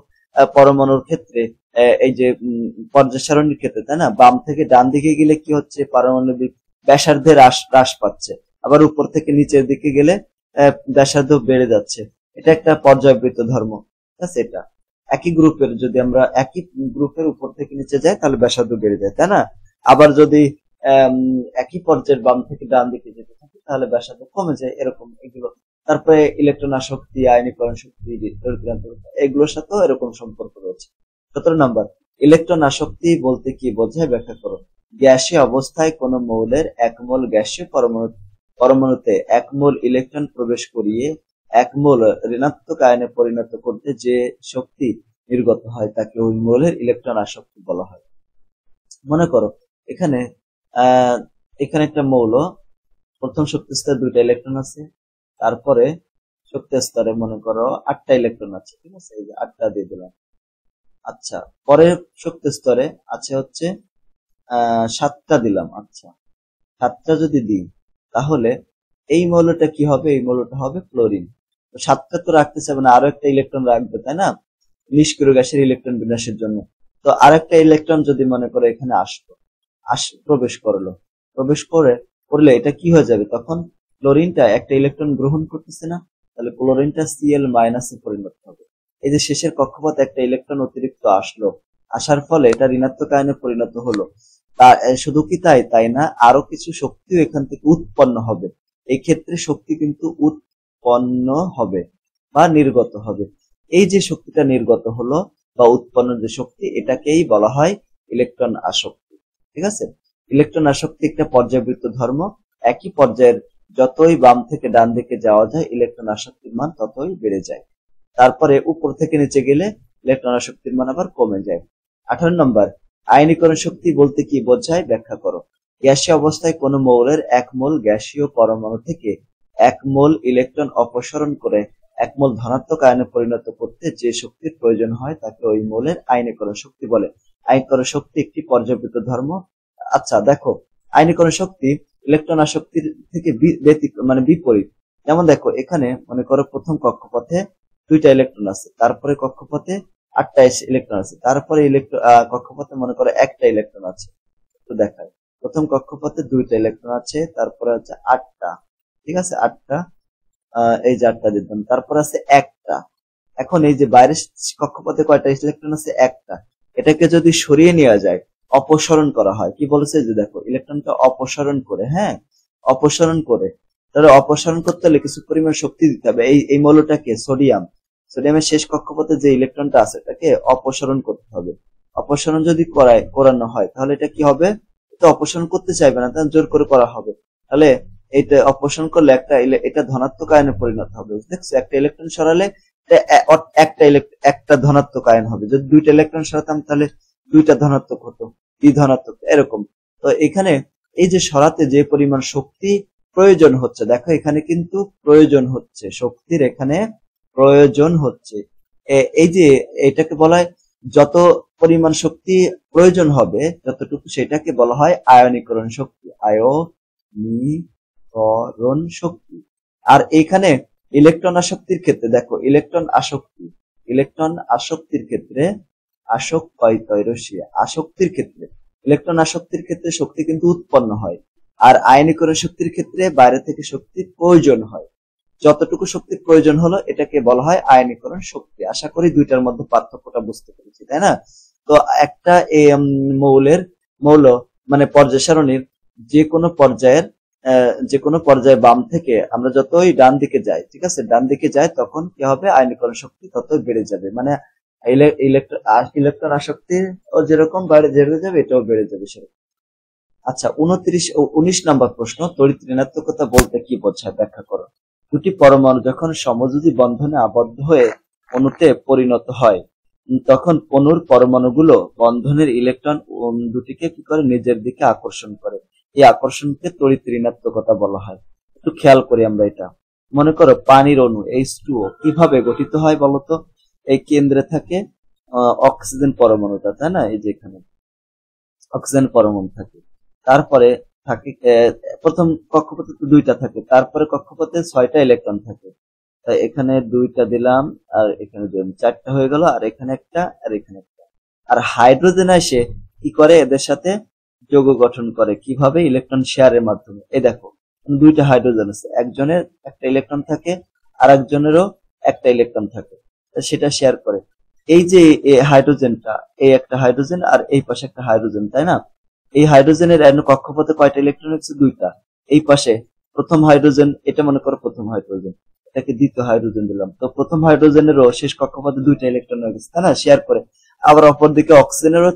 পরমাণুর ক্ষেত্রে এই যে পর্যায় সারণীর ক্ষেত্রে, তাই না, বাম থেকে ডান দিকে গেলে কি হচ্ছে, পারমাণবিক ব্যাসার্ধে হ্রাস পাচ্ছে, আবার উপর থেকে নিচের দিকে গেলে ব্যাসার্ধ বেড়ে যাচ্ছে, এটা একটা পর্যায়বৃত্ত ধর্ম। ঠিক আছে, এটা একই গ্রুপের, যদি আমরা একই গ্রুপের উপর থেকে নিচে যাই তাহলে ব্যাসার্ধ বেড়ে যায়, তাই না? আবার যদি একই পর্যায়ের বাম থেকে ডান দিকে যেতে থাকে তাহলে ব্যাসার্ধ কমে যায়, এরকম এগুলো। তারপরে ইলেকট্রন আসক্তি, আয়নীকরণ শক্তি, এগুলোর সাথেও এরকম সম্পর্ক রয়েছে। 17 নম্বর, ইলেকট্রন আসক্তি বলতে কি বোঝায় ব্যাখ্যা করো। গ্যাসীয় অবস্থায় কোন মৌলের 1 মোল গ্যাসীয় পরমাণুতে 1 মোল ইলেকট্রন প্রবেশ করিয়ে 1 মোল ঋণাত্মক আয়নে পরিণত করতে যে শক্তি নির্গত হয় তাকে ওই মৌলের ইলেকট্রন আসক্তি বলা হয়। মনে করো এখানে একটা মৌল, প্রথম শক্তি স্তরে 2টা ইলেকট্রন আছে, তারপরে শক্তি স্তরে মনে করো 8টা ইলেকট্রন আছে, ঠিক আছে, এই যে 8টা দিয়ে দিলাম। আচ্ছা, পরের শক্তি স্তরে আছে হচ্ছে 7টা দিলাম। আচ্ছা, 7টা যদি দিই তাহলে এই মৌলটা কি হবে, এই মৌলটা হবে ক্লোরিন। তো 7টা তো রাখতে চাবে না, আরো একটা ইলেকট্রন রাখবে, তাই না, নিষ্ক্রিয় গ্যাসের ইলেকট্রন বিন্যাসের জন্য। তো আরেকটা ইলেকট্রন যদি মনে করো এখানে প্রবেশ করলে এটা কি হয়ে যাবে, তখন ক্লোরিনটা একটা ইলেকট্রন গ্রহণ করতেছে না, তাহলে ক্লোরিনটা Cl মাইনাসে পরিণত হবে। এই যে শেষের কক্ষপথে একটা ইলেকট্রন অতিরিক্ত আসার ফলে এটা ঋণাত্মক আয়নে পরিণত হলো। তা শুধু কি তাই না, আরো কিছু শক্তিও এখান থেকে উৎপন্ন হবে। এই ক্ষেত্রে শক্তি কিন্তু উৎপন্ন হবে বা নির্গত হবে। এই যে শক্তিটা নির্গত হলো বা উৎপন্ন যে শক্তি, এটাকেই বলা হয় ইলেকট্রন আসক্তি। ঠিক আছে, ইলেকট্রন আসক্তি একটা পর্যায়বৃত্ত ধর্ম। একই পর্যায়ের যতই বাম থেকে ডান দিকে যাওয়া যায় ইলেকট্রন আসক্তির মান ততই বেড়ে যায়। তারপরে উপর থেকে নিচে গেলে ইলেকট্রন আসক্তির মান আবার কমে যায়। 18 নম্বর, আয়নীকরণ শক্তি বলতে কি বোঝায় ব্যাখ্যা করো। গ্যাসীয় অবস্থায় কোন মৌলের 1 মোল গ্যাসীয় পরমাণু থেকে 1 মোল ইলেকট্রন অপসারণ করে 1 মোল ধনাত্মক আয়নে পরিণত করতে যে শক্তির প্রয়োজন হয় তাকে ওই মৌলের আয়নীকরণ শক্তি বলে। আয়নীকরণ শক্তি একটি পর্যায়বৃত্ত ধর্ম। আচ্ছা দেখো, আয়নীকরণ শক্তি ইলেকট্রন আসক্তির থেকে বিপরীত। যেমন দেখো এখানে মনে করো প্রথম কক্ষপথে 2টা ইলেকট্রন আছে, তারপরে কক্ষপথে 8টা ইলেকট্রন আছে, তারপরে কক্ষপথে মনে করো 1টা ইলেকট্রন আছে। তো দেখায় প্রথম কক্ষপথে 2টা ইলেকট্রন আছে, তারপরে আছে 8টা, ঠিক আছে, 8টা, এই যে 8টা দিলাম, তারপর আছে 1টা। এখন এই যে বাইরের কক্ষপথে কয়টা ইলেকট্রন আছে, 1টা। এটাকে যদি সরিয়ে নেওয়া যায়, অপসারণ করা হয়, কি বলেছে যে দেখো ইলেকট্রনটা অপসারণ করে, হ্যাঁ, অপসারণ করে, তাহলে অপসারণ করতে হলে কিছু পরিমাণ শক্তি দিতে হবে। এই মৌলটাকে সোডিয়ামের শেষ কক্ষপথে যে ইলেকট্রনটা আছে এটাকে অপসারণ করতে হবে। অপসারণ যদি করানো হয় তাহলে এটা কি হবে, তো অপসারণ করতে চাইবে না, তাহলে জোর করে করা হবে। তাহলে এটা অপসারণ করলে এটা ধনাত্মক আয়নে পরিণত হবে। দেখছো, একটা ইলেকট্রন সরালে একটা ধনাত্মক আয়ন হবে। যদি দুইটা ইলেকট্রন সরাতাম তাহলে দুইটা ধনাত্মক হতো, দ্বিধনাত্মক এরকম। তো এখানে এই যে সরাতে যে পরিমাণ শক্তি প্রয়োজন হচ্ছে, দেখো এখানে কিন্তু প্রয়োজন হচ্ছে শক্তির, এখানে প্রয়োজন হচ্ছে। এই যে এটাকে বলা হয় যত পরিমাণ শক্তি প্রয়োজন হবে যতটুকু, সেটাকে বলা হয় আয়নীকরণ শক্তি, আয়নীকরণ শক্তি। আর এখানে ইলেকট্রন আসক্তির ক্ষেত্রে দেখো, ইলেকট্রন আসক্তির ক্ষেত্রে আসক্তির ক্ষেত্রে ইলেকট্রন আসক্তির ক্ষেত্রে শক্তি কিন্তু উৎপন্ন হয়, আর আয়নীকরণ শক্তির ক্ষেত্রে বাইরে থেকে শক্তির প্রয়োজন হয়। যতটুকু শক্তির প্রয়োজন হলো এটাকে বলা হয় আয়নীকরণ শক্তি। আশা করি দুইটার মধ্যে পার্থক্যটা বুঝতে পেরেছি, তাই না? তো একটা মৌল মানে পর্যায় সারণীর যে কোনো পর্যায়ে বাম থেকে আমরা যতই ডান দিকে যাই, ঠিক আছে, ডান দিকে যাই, তখন কি হবে, আয়নীকরণ শক্তি ততই বেড়ে যাবে। মানে ইলেকট্রন আসক্তি ও যেরকম বেড়ে যাবে, এটাও বেড়ে যাবে সেরকম। আচ্ছা, 19 নম্বর প্রশ্ন, তড়িৎ ঋণাত্মকতা বলতে কি বোঝায় ব্যাখ্যা করো। দুটি পরমাণু যখন সমযোজী বন্ধনে আবদ্ধ হয়ে অণুতে পরিণত হয়, তখন অণুর পরমাণুগুলো বন্ধনের ইলেকট্রন দুটিকে কি করে, নিজের দিকে আকর্ষণ করে। এই আকর্ষণকে তড়িৎ ঋণাত্মকতা বলা হয়। একটু খেয়াল করি আমরা এটা। মনে করো পানির অণু H2O কিভাবে গঠিত হয় বলতো? এই কেন্দ্রে থাকে অক্সিজেন পরমাণুটা, তাই না? এই যে এখানে অক্সিজেন পরমাণু থাকে, তারপরে থাকে প্রথম কক্ষপথে তো দুইটা থাকে, তারপরে কক্ষপথে 6টা ইলেকট্রন থাকে। তাই এখানে দুইটা দিলাম, আর এখানে দিলাম, 4টা হয়ে গেল, আর এখানে একটা, আর এখানে একটা। আর হাইড্রোজেন এসে কি করে, এদের সাথে যৌগ গঠন করে কিভাবে, ইলেকট্রন শেয়ারের মাধ্যমে। এই দেখো, দুইটা হাইড্রোজেন আছে, একজনের একটা ইলেকট্রন থাকে আর একজনেরও একটা ইলেকট্রন থাকে, সেটা শেয়ার করে। এই যে হাইড্রোজেনটা, এই একটা হাইড্রোজেন আর এই পাশে একটা হাইড্রোজেন, তাই না? এই হাইড্রোজেনের কক্ষপথে কয়টা ইলেকট্রন আছে? দুইটা। এই পাশে প্রথম হাইড্রোজেন, এটা মনে করো প্রথম হাইড্রোজেন, এটাকে দ্বিতীয় হাইড্রোজেন দিলাম। তো প্রথম হাইড্রোজেনেরও শেষ কক্ষপথে দুইটা ইলেকট্রন হয়ে গেছে, তাই না? শেয়ার করে। আবার অপরদিকে অক্সিজেনেরও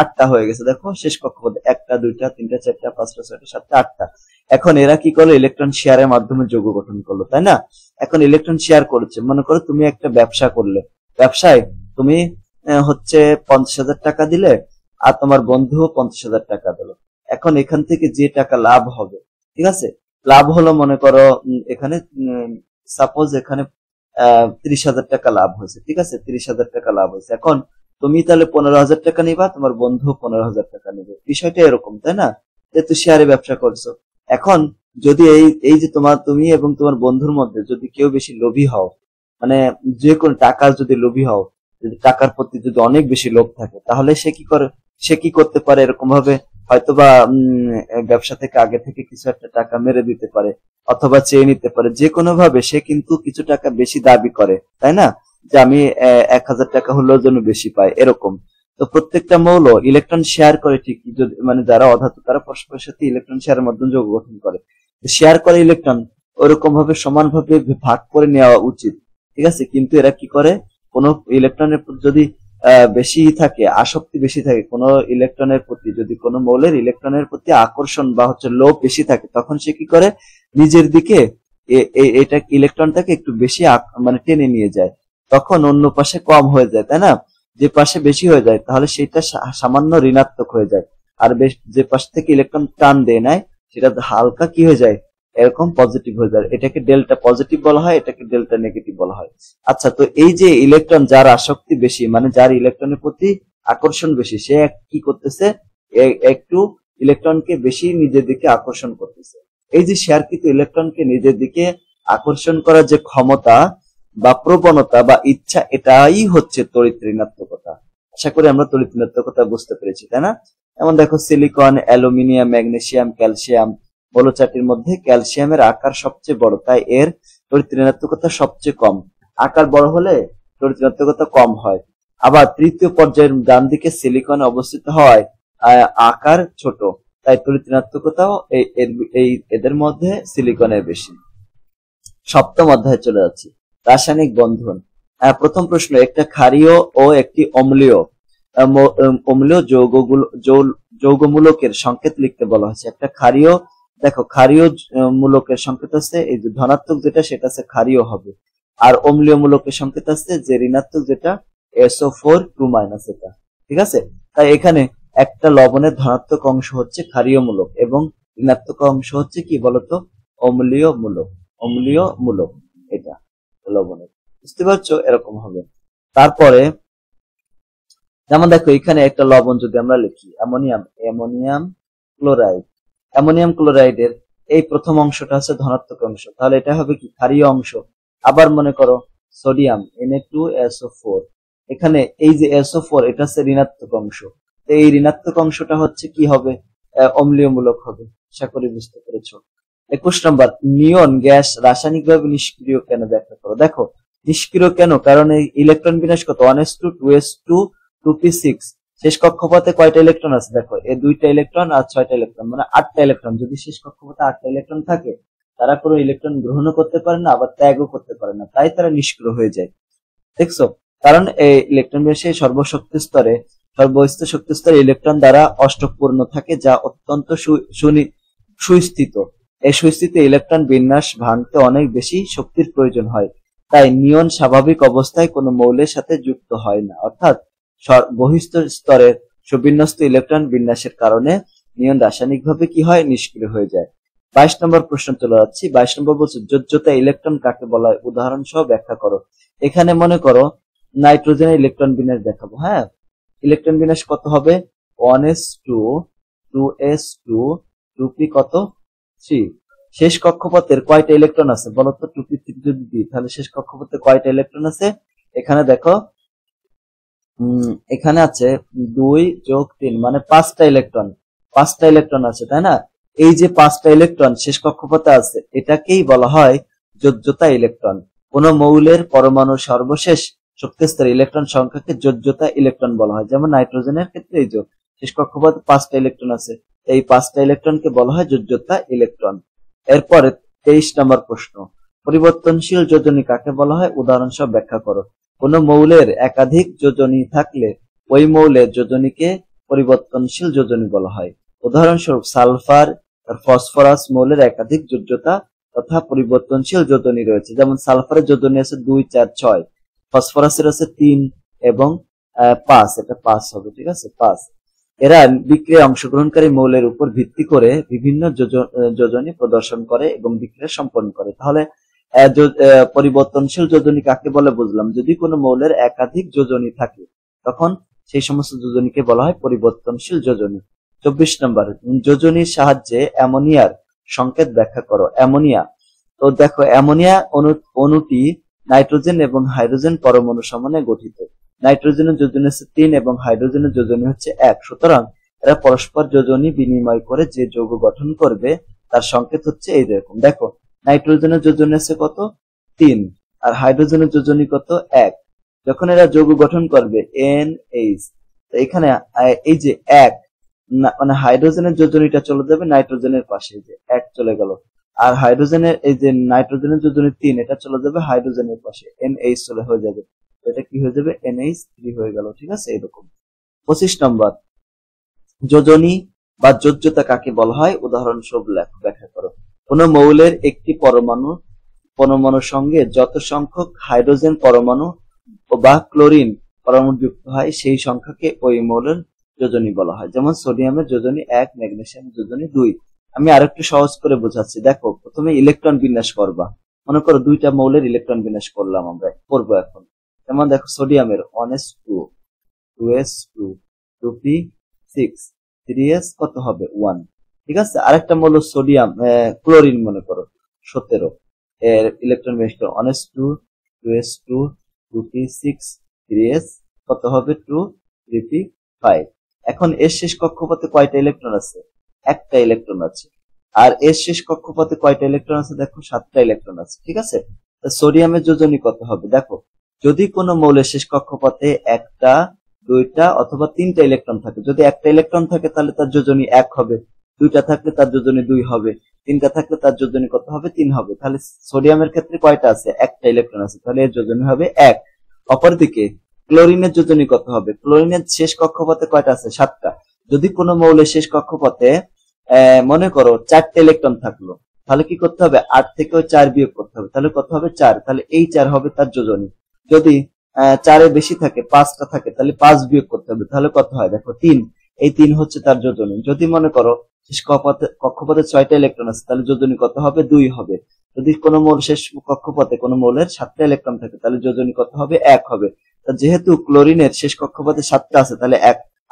8টা হয়ে গেছে, দেখো শেষ কক্ষপথে 1টা 2টা 3টা 4টা 5টা 6টা 7টা 8টা। এখন এরা কি করলো, ইলেকট্রন শেয়ারের মাধ্যমে যৌগ গঠন করলো, তাই না? এখন ইলেকট্রন শেয়ার করছে। মনে করো তুমি একটা ব্যবসা করলে, ব্যবসায় তুমি হচ্ছে 50,000 টাকা দিলে, আর তোমার বন্ধু 50,000 টাকা দিল। এখন এখান থেকে যে টাকা লাভ হবে, ঠিক আছে, লাভ হলো মনে করো এখানে সাপোজ এখানে 30,000 টাকা লাভ হয়েছে, ঠিক আছে, 30,000 টাকা লাভ হয়েছে। এখন তুমি তাহলে 15,000 টাকা নিবা, তোমার বন্ধু 15,000 টাকা নেবে। বিষয়টা এরকম, তাই না? যেহেতু শেয়ারে ব্যবসা করছো। এখন যদি এই যে তুমি এবং তোমার বন্ধুর মধ্যে যদি কেউ বেশি লোভী হও, মানে যে কোনো টাকার যদি লোভী হও, যদি টাকার প্রতি যদি অনেক বেশি লোভ থাকে, তাহলে সে কি করতে পারে, এরকম ভাবে হয়তোবা ব্যবসা থেকে আগে থেকে কিছু একটা টাকা মেরে দিতে পারে, অথবা চেয়ে নিতে পারে। যে কোনো ভাবে সে কিন্তু কিছু টাকা বেশি দাবি করে, তাই না? যে আমি 1,000 টাকা হলেও যেন বেশি পাই, এরকম। তো প্রত্যেকটা মৌল ইলেকট্রন শেয়ার করে ঠিকই, যদি মানে যারা অধাতু তারা পরস্পরের সাথে ইলেকট্রন শেয়ারের মাধ্যমে যৌগ গঠন করে। শেয়ার করে ইলেকট্রন ওরকম ভাবে সমানভাবে ভাগ করে নেওয়া উচিত, ঠিক আছে? কিন্তু এরা কি করে, কোন ইলেকট্রনের যদি বেশি থাকে, আসক্তি বেশি থাকে কোন ইলেকট্রনের প্রতি, যদি কোন মৌলের ইলেকট্রনের প্রতি আকর্ষণ বা লোভ বেশি থাকে, তখন সে কি করে, নিজের দিকে এটা ইলেকট্রনটাকে একটু বেশি মানে টেনে নিয়ে যায়। তখন অন্য পাশে কম হয়ে যায়, তাই না? যে পাশে বেশি হয়ে যায় তাহলে সেটা সামান্য ঋণাত্মক হয়ে যায়, আর যে পাশ থেকে ইলেকট্রন টান দেয় নেয় সেটা হালকা কি হয়ে যায়, এরকম পজিটিভ হয়ে যায়। এটাকে ডেল্টা পজিটিভ বলা হয়, এটাকে ডেল্টা নেগেটিভ বলা হয়। আচ্ছা, তো এই যে ইলেকট্রন যার আসক্তি বেশি, মানে যার ইলেকট্রনের প্রতি আকর্ষণ বেশি, সে কি করতেছে, একটু ইলেকট্রনকে বেশি নিজের দিকে আকর্ষণ করতেছে। এই যে শেয়ারকৃত ইলেকট্রনকে নিজের দিকে আকর্ষণ করার যে ক্ষমতা বা প্রবণতা বা ইচ্ছা, এটাই হচ্ছে তড়িৎ ঋণাত্মকতা। আশা করি আমরা তড়িৎ ঋণাত্মকতা বুঝতে পেরেছি, তাই না? যেমন দেখো, সিলিকন, অ্যালুমিনিয়াম, ম্যাগনেসিয়াম, ক্যালসিয়াম, মৌল চারটির মধ্যে ক্যালসিয়ামের আকার সবচেয়ে বড়, তাই এর তড়িৎ ঋণাত্মকতা সবচেয়ে কম। আকার বড় হলে তড়িৎ ঋণাত্মকতা কম হয়। আবার তৃতীয় পর্যায়ের ডান দিকে সিলিকন অবস্থিত হয়, আকার ছোট, তাই তড়িৎ ঋণাত্মকতাও এদের মধ্যে সিলিকনের বেশি। সপ্তম অধ্যায়ে চলে যাচ্ছি, রাসায়নিক বন্ধন। প্রথম প্রশ্ন, একটা ক্ষারীয় ও একটি অম্লীয় অম্লীয় যৌগমূলকের সংকেত লিখতে বলা হয়েছে। একটা ক্ষারীয়, দেখো ক্ষারীয় মূলকের সংকেত আছে এই যে ধনাত্মক যেটা সেটা আছে ক্ষারীয় হবে, আর অম্লীয় মূলকের সংকেত আছে যে ঋণাত্মক যেটা SO4 2- এটা, ঠিক আছে। তাই এখানে একটা লবণের ধনাত্মক অংশ হচ্ছে ক্ষারীয় মূলক এবং ঋণাত্মক অংশ হচ্ছে কি বলতো অম্লীয় মূলক। অম্লীয় মূলক এটা লবণের, বুঝতে পারছো, এরকম হবে। তারপরে যেমন দেখো এখানে একটা লবণ যদি আমরা লিখি অ্যামোনিয়াম ক্লোরাইড, অ্যামোনিয়াম ক্লোরাইডের এই প্রথম অংশটা হচ্ছে ধনাত্মক অংশ, তাহলে এটা হবে কি ক্ষারীয় অংশ। আবার মনে করো সোডিয়াম Na2SO4, এখানে এই যে SO4 এটা হচ্ছে ঋণাত্মক অংশ, তো এই ঋণাত্মক অংশটা হচ্ছে কি হবে অম্লীয় মূলক হবে। আশা করি বুঝতে পেরেছো। 21 নম্বর, নিয়ন গ্যাস রাসায়নিকভাবে নিষ্ক্রিয় কেন ব্যাখ্যা করো। দেখো নিষ্ক্রিয় কেন, কারণ এই ইলেকট্রন বিন্যাস কত 1s2 2s2 2p6, শেষ কক্ষপথে কয়টা ইলেকট্রন আছে দেখো এই 2টা ইলেকট্রন আর 6টা ইলেকট্রন, মানে 8টা ইলেকট্রন। যদি শেষ কক্ষপথে 8টা ইলেকট্রন থাকে তারা কোনো ইলেকট্রন গ্রহণও করতে পারে না আবার ত্যাগও করতে পারে না, তাই তারা নিষ্ক্রিয় হয়ে যায়, দেখছো। কারণ এই ইলেকট্রন বিন্যাসে সর্বশক্তি স্তরে সর্বোচ্চ শক্তি স্তরে ইলেকট্রন দ্বারা অষ্টক পূর্ণ থাকে, যা অত্যন্ত সুস্থিত। এই সুস্থিত ইলেকট্রন বিন্যাস ভাঙতে অনেক বেশি শক্তির প্রয়োজন হয়, তাই নিয়ন স্বাভাবিক অবস্থায় কোনো মৌলের সাথে যুক্ত হয় না, অর্থাৎ বহিঃস্থ স্তরের সুবিন্যস্ত ইলেকট্রন বিন্যাসের কারণে নিয়ন রাসায়নিকভাবে কি হয় নিষ্ক্রিয় হয়ে যায়। 22 নম্বর প্রশ্ন চলে যাচ্ছি। 22 নম্বর বলছে যোজ্যতা ইলেকট্রন কাকে বলা হয়, উদাহরণ সহ ব্যাখ্যা করো। এখানে মনে করো নাইট্রোজেনের ইলেকট্রন বিন্যাস দেখাবো। হ্যাঁ, ইলেকট্রন বিন্যাস কত হবে 1s2 2s2 2p কত 3। শেষ কক্ষপথের কয়টা ইলেকট্রন আছে বলতো 2p3 যদি দিই তাহলে শেষ কক্ষপথে কয়টা ইলেকট্রন আছে, এখানে দেখো এখানে আছে 2 যোগ 3 মানে 5টা ইলেকট্রন, 5টা ইলেকট্রন আছে তাই না। এই যে 5টা ইলেকট্রন শেষ কক্ষপথে আছে এটাকেই বলা হয় যোজ্যতা ইলেকট্রন। কোন মৌলের পরমাণুর সর্বশেষ শক্তি স্তরে ইলেকট্রন সংখ্যাকে যোজ্যতা ইলেকট্রন বলা হয়। যেমন নাইট্রোজেনের ক্ষেত্রে এই যে শেষ কক্ষপথে 5টা ইলেকট্রন আছে, এই 5টা ইলেকট্রনকে বলা হয় যোজ্যতা ইলেকট্রন। এরপরে 23 নম্বর প্রশ্ন, পরিবর্তনশীল যোজনী কাকে বলা হয়, উদাহরণ সহ ব্যাখ্যা করো। কোন মৌলের একাধিক যোজনী থাকলে ওই মৌলের যোজনীকে পরিবর্তনশীল যোজনী বলা হয়। উদাহরণস্বরূপ সালফার আর ফসফরাস মৌলের একাধিক যোজ্যতা তথা পরিবর্তনশীল যোজনী রয়েছে। যেমন সালফারের যোজনী আছে 2 4 6, ফসফরাসের আছে 3 এবং 5, এটা 5 হবে, ঠিক আছে 5। এরা বিক্রিয়ায় অংশগ্রহণকারী মৌলের উপর ভিত্তি করে বিভিন্ন যোজনী প্রদর্শন করে এবং বিক্রিয়া সম্পন্ন করে। তাহলে পরিবর্তনশীল যোজনী কাকে বলে বুঝলাম, যদি কোনো মৌলের একাধিক যোজনী থাকে তখন সেই সমস্ত যোজনীকে বলা হয় পরিবর্তনশীল যোজনী। 24 নম্বর, যোজনীর সাহায্যে অ্যামোনিয়ার সংকেত ব্যাখ্যা করো। অ্যামোনিয়া, তো দেখো অ্যামোনিয়া অণুটি নাইট্রোজেন এবং হাইড্রোজেন পরমাণু সমন্বয়ে গঠিত। নাইট্রোজেনের যোজনী হচ্ছে 3 এবং হাইড্রোজেনের যোজনী হচ্ছে 1, সুতরাং এরা পরস্পর যোজনী বিনিময় করে যে যৌগ গঠন করবে তার সংকেত হচ্ছে এইরকম। দেখো নাইট্রোজেনের যোজনী আছে কত 3 আর হাইড্রোজেনের যোজনী কত 1, যখন এরা যৌগ গঠন করবে NH, এখানে এই যে 1 মানে হাইড্রোজেনের যোজনীটা চলে যাবে নাইট্রোজেনের পাশে, যে 1 চলে গেল, আর হাইড্রোজেনের এই যে নাইট্রোজেনের যোজনী 3 এটা চলে যাবে হাইড্রোজেনের পাশে, NH চলে হয়ে যাবে, এটা কি হয়ে যাবে NH3 হয়ে গেল, ঠিক আছে এরকম। 25 নম্বর, যোজনী বা যোজ্যতা কাকে বলা হয়, উদাহরণ সহ ব্যাখ্যা করো। কোন মৌলের একটি পরমাণুর সঙ্গে যত সংখ্যক হাইড্রোজেন পরমাণু বা ক্লোরিন পরমাণু যুক্ত হয় সেই সংখ্যাকে ওই মৌলের যোজনী বলা হয়। যেমন সোডিয়ামের যোজনী 1, ম্যাগনেসিয়ামের যোজনী 2। আমি আরেকটু সহজ করে বোঝাচ্ছি। দেখো প্রথমে ইলেকট্রন বিন্যাস করবা, মনে করো 2টা মৌলের ইলেকট্রন বিন্যাস করলাম, আমরা করবো এখন। যেমন দেখো সোডিয়ামের 1s2 2s2 2p6 3s কত হবে 1, ঠিক আছে। আরেকটা মৌল সোডিয়াম ক্লোরিন মনে করো 17, এর ইলেকট্রন বিন্যাস 1s2 2s2 2p6 3s কত হবে 2 3p5। এখন এর শেষ কক্ষপথে কয়টা ইলেকট্রন আছে, একটা ইলেকট্রন আছে, আর এর শেষ কক্ষপথে কয়টা ইলেকট্রন আছে দেখো 7টা ইলেকট্রন আছে, ঠিক আছে। সোডিয়ামের যোজনী কত হবে, দেখো যদি কোনো মৌলের শেষ কক্ষপথে 1টা 2টা অথবা 3টা ইলেকট্রন থাকে, যদি একটা ইলেকট্রন থাকে তাহলে তার যোজনী 1 হবে, 2টা থাকলে তার যোজনী 2 হবে, 3টা থাকলে তার যোজনী কত হবে 3 হবে। তাহলে সোডিয়ামের ক্ষেত্রে কয়টা আছে, একটা ইলেকট্রন আছে, তাহলে এর যোজনী হবে 1। অপরদিকে ক্লোরিনের যোজনী কত হবে? ক্লোরিনের শেষ কক্ষপথে কয়টা আছে? 7টা। যদি কোনো মৌলের শেষ কক্ষপথে মনে করো 4টে ইলেকট্রন থাকলো, তাহলে কি করতে হবে? 8 থেকে 4 বিয়োগ করতে হবে, তাহলে কত হবে? 4। তাহলে এই 4 হবে তার যোজনী। যদি 4 বেশি থাকে, 5টা থাকে, তাহলে 5 বিয়োগ করতে হবে, তাহলে কত হয়? দেখো 3। এই 3 হচ্ছে তার যোজনী। যদি মনে করো শেষ কক্ষপথে 6টা ইলেকট্রন আছে, তাহলে যোজনী কত হবে? 2 হবে। যদি কোনো মৌল শেষ কক্ষপথে কোনো মৌলের 7টা ইলেকট্রন থাকে, তাহলে যোজনী কত হবে? 1 হবে। যেহেতু ক্লোরিনের শেষ কক্ষপথে 7টা আছে, তাহলে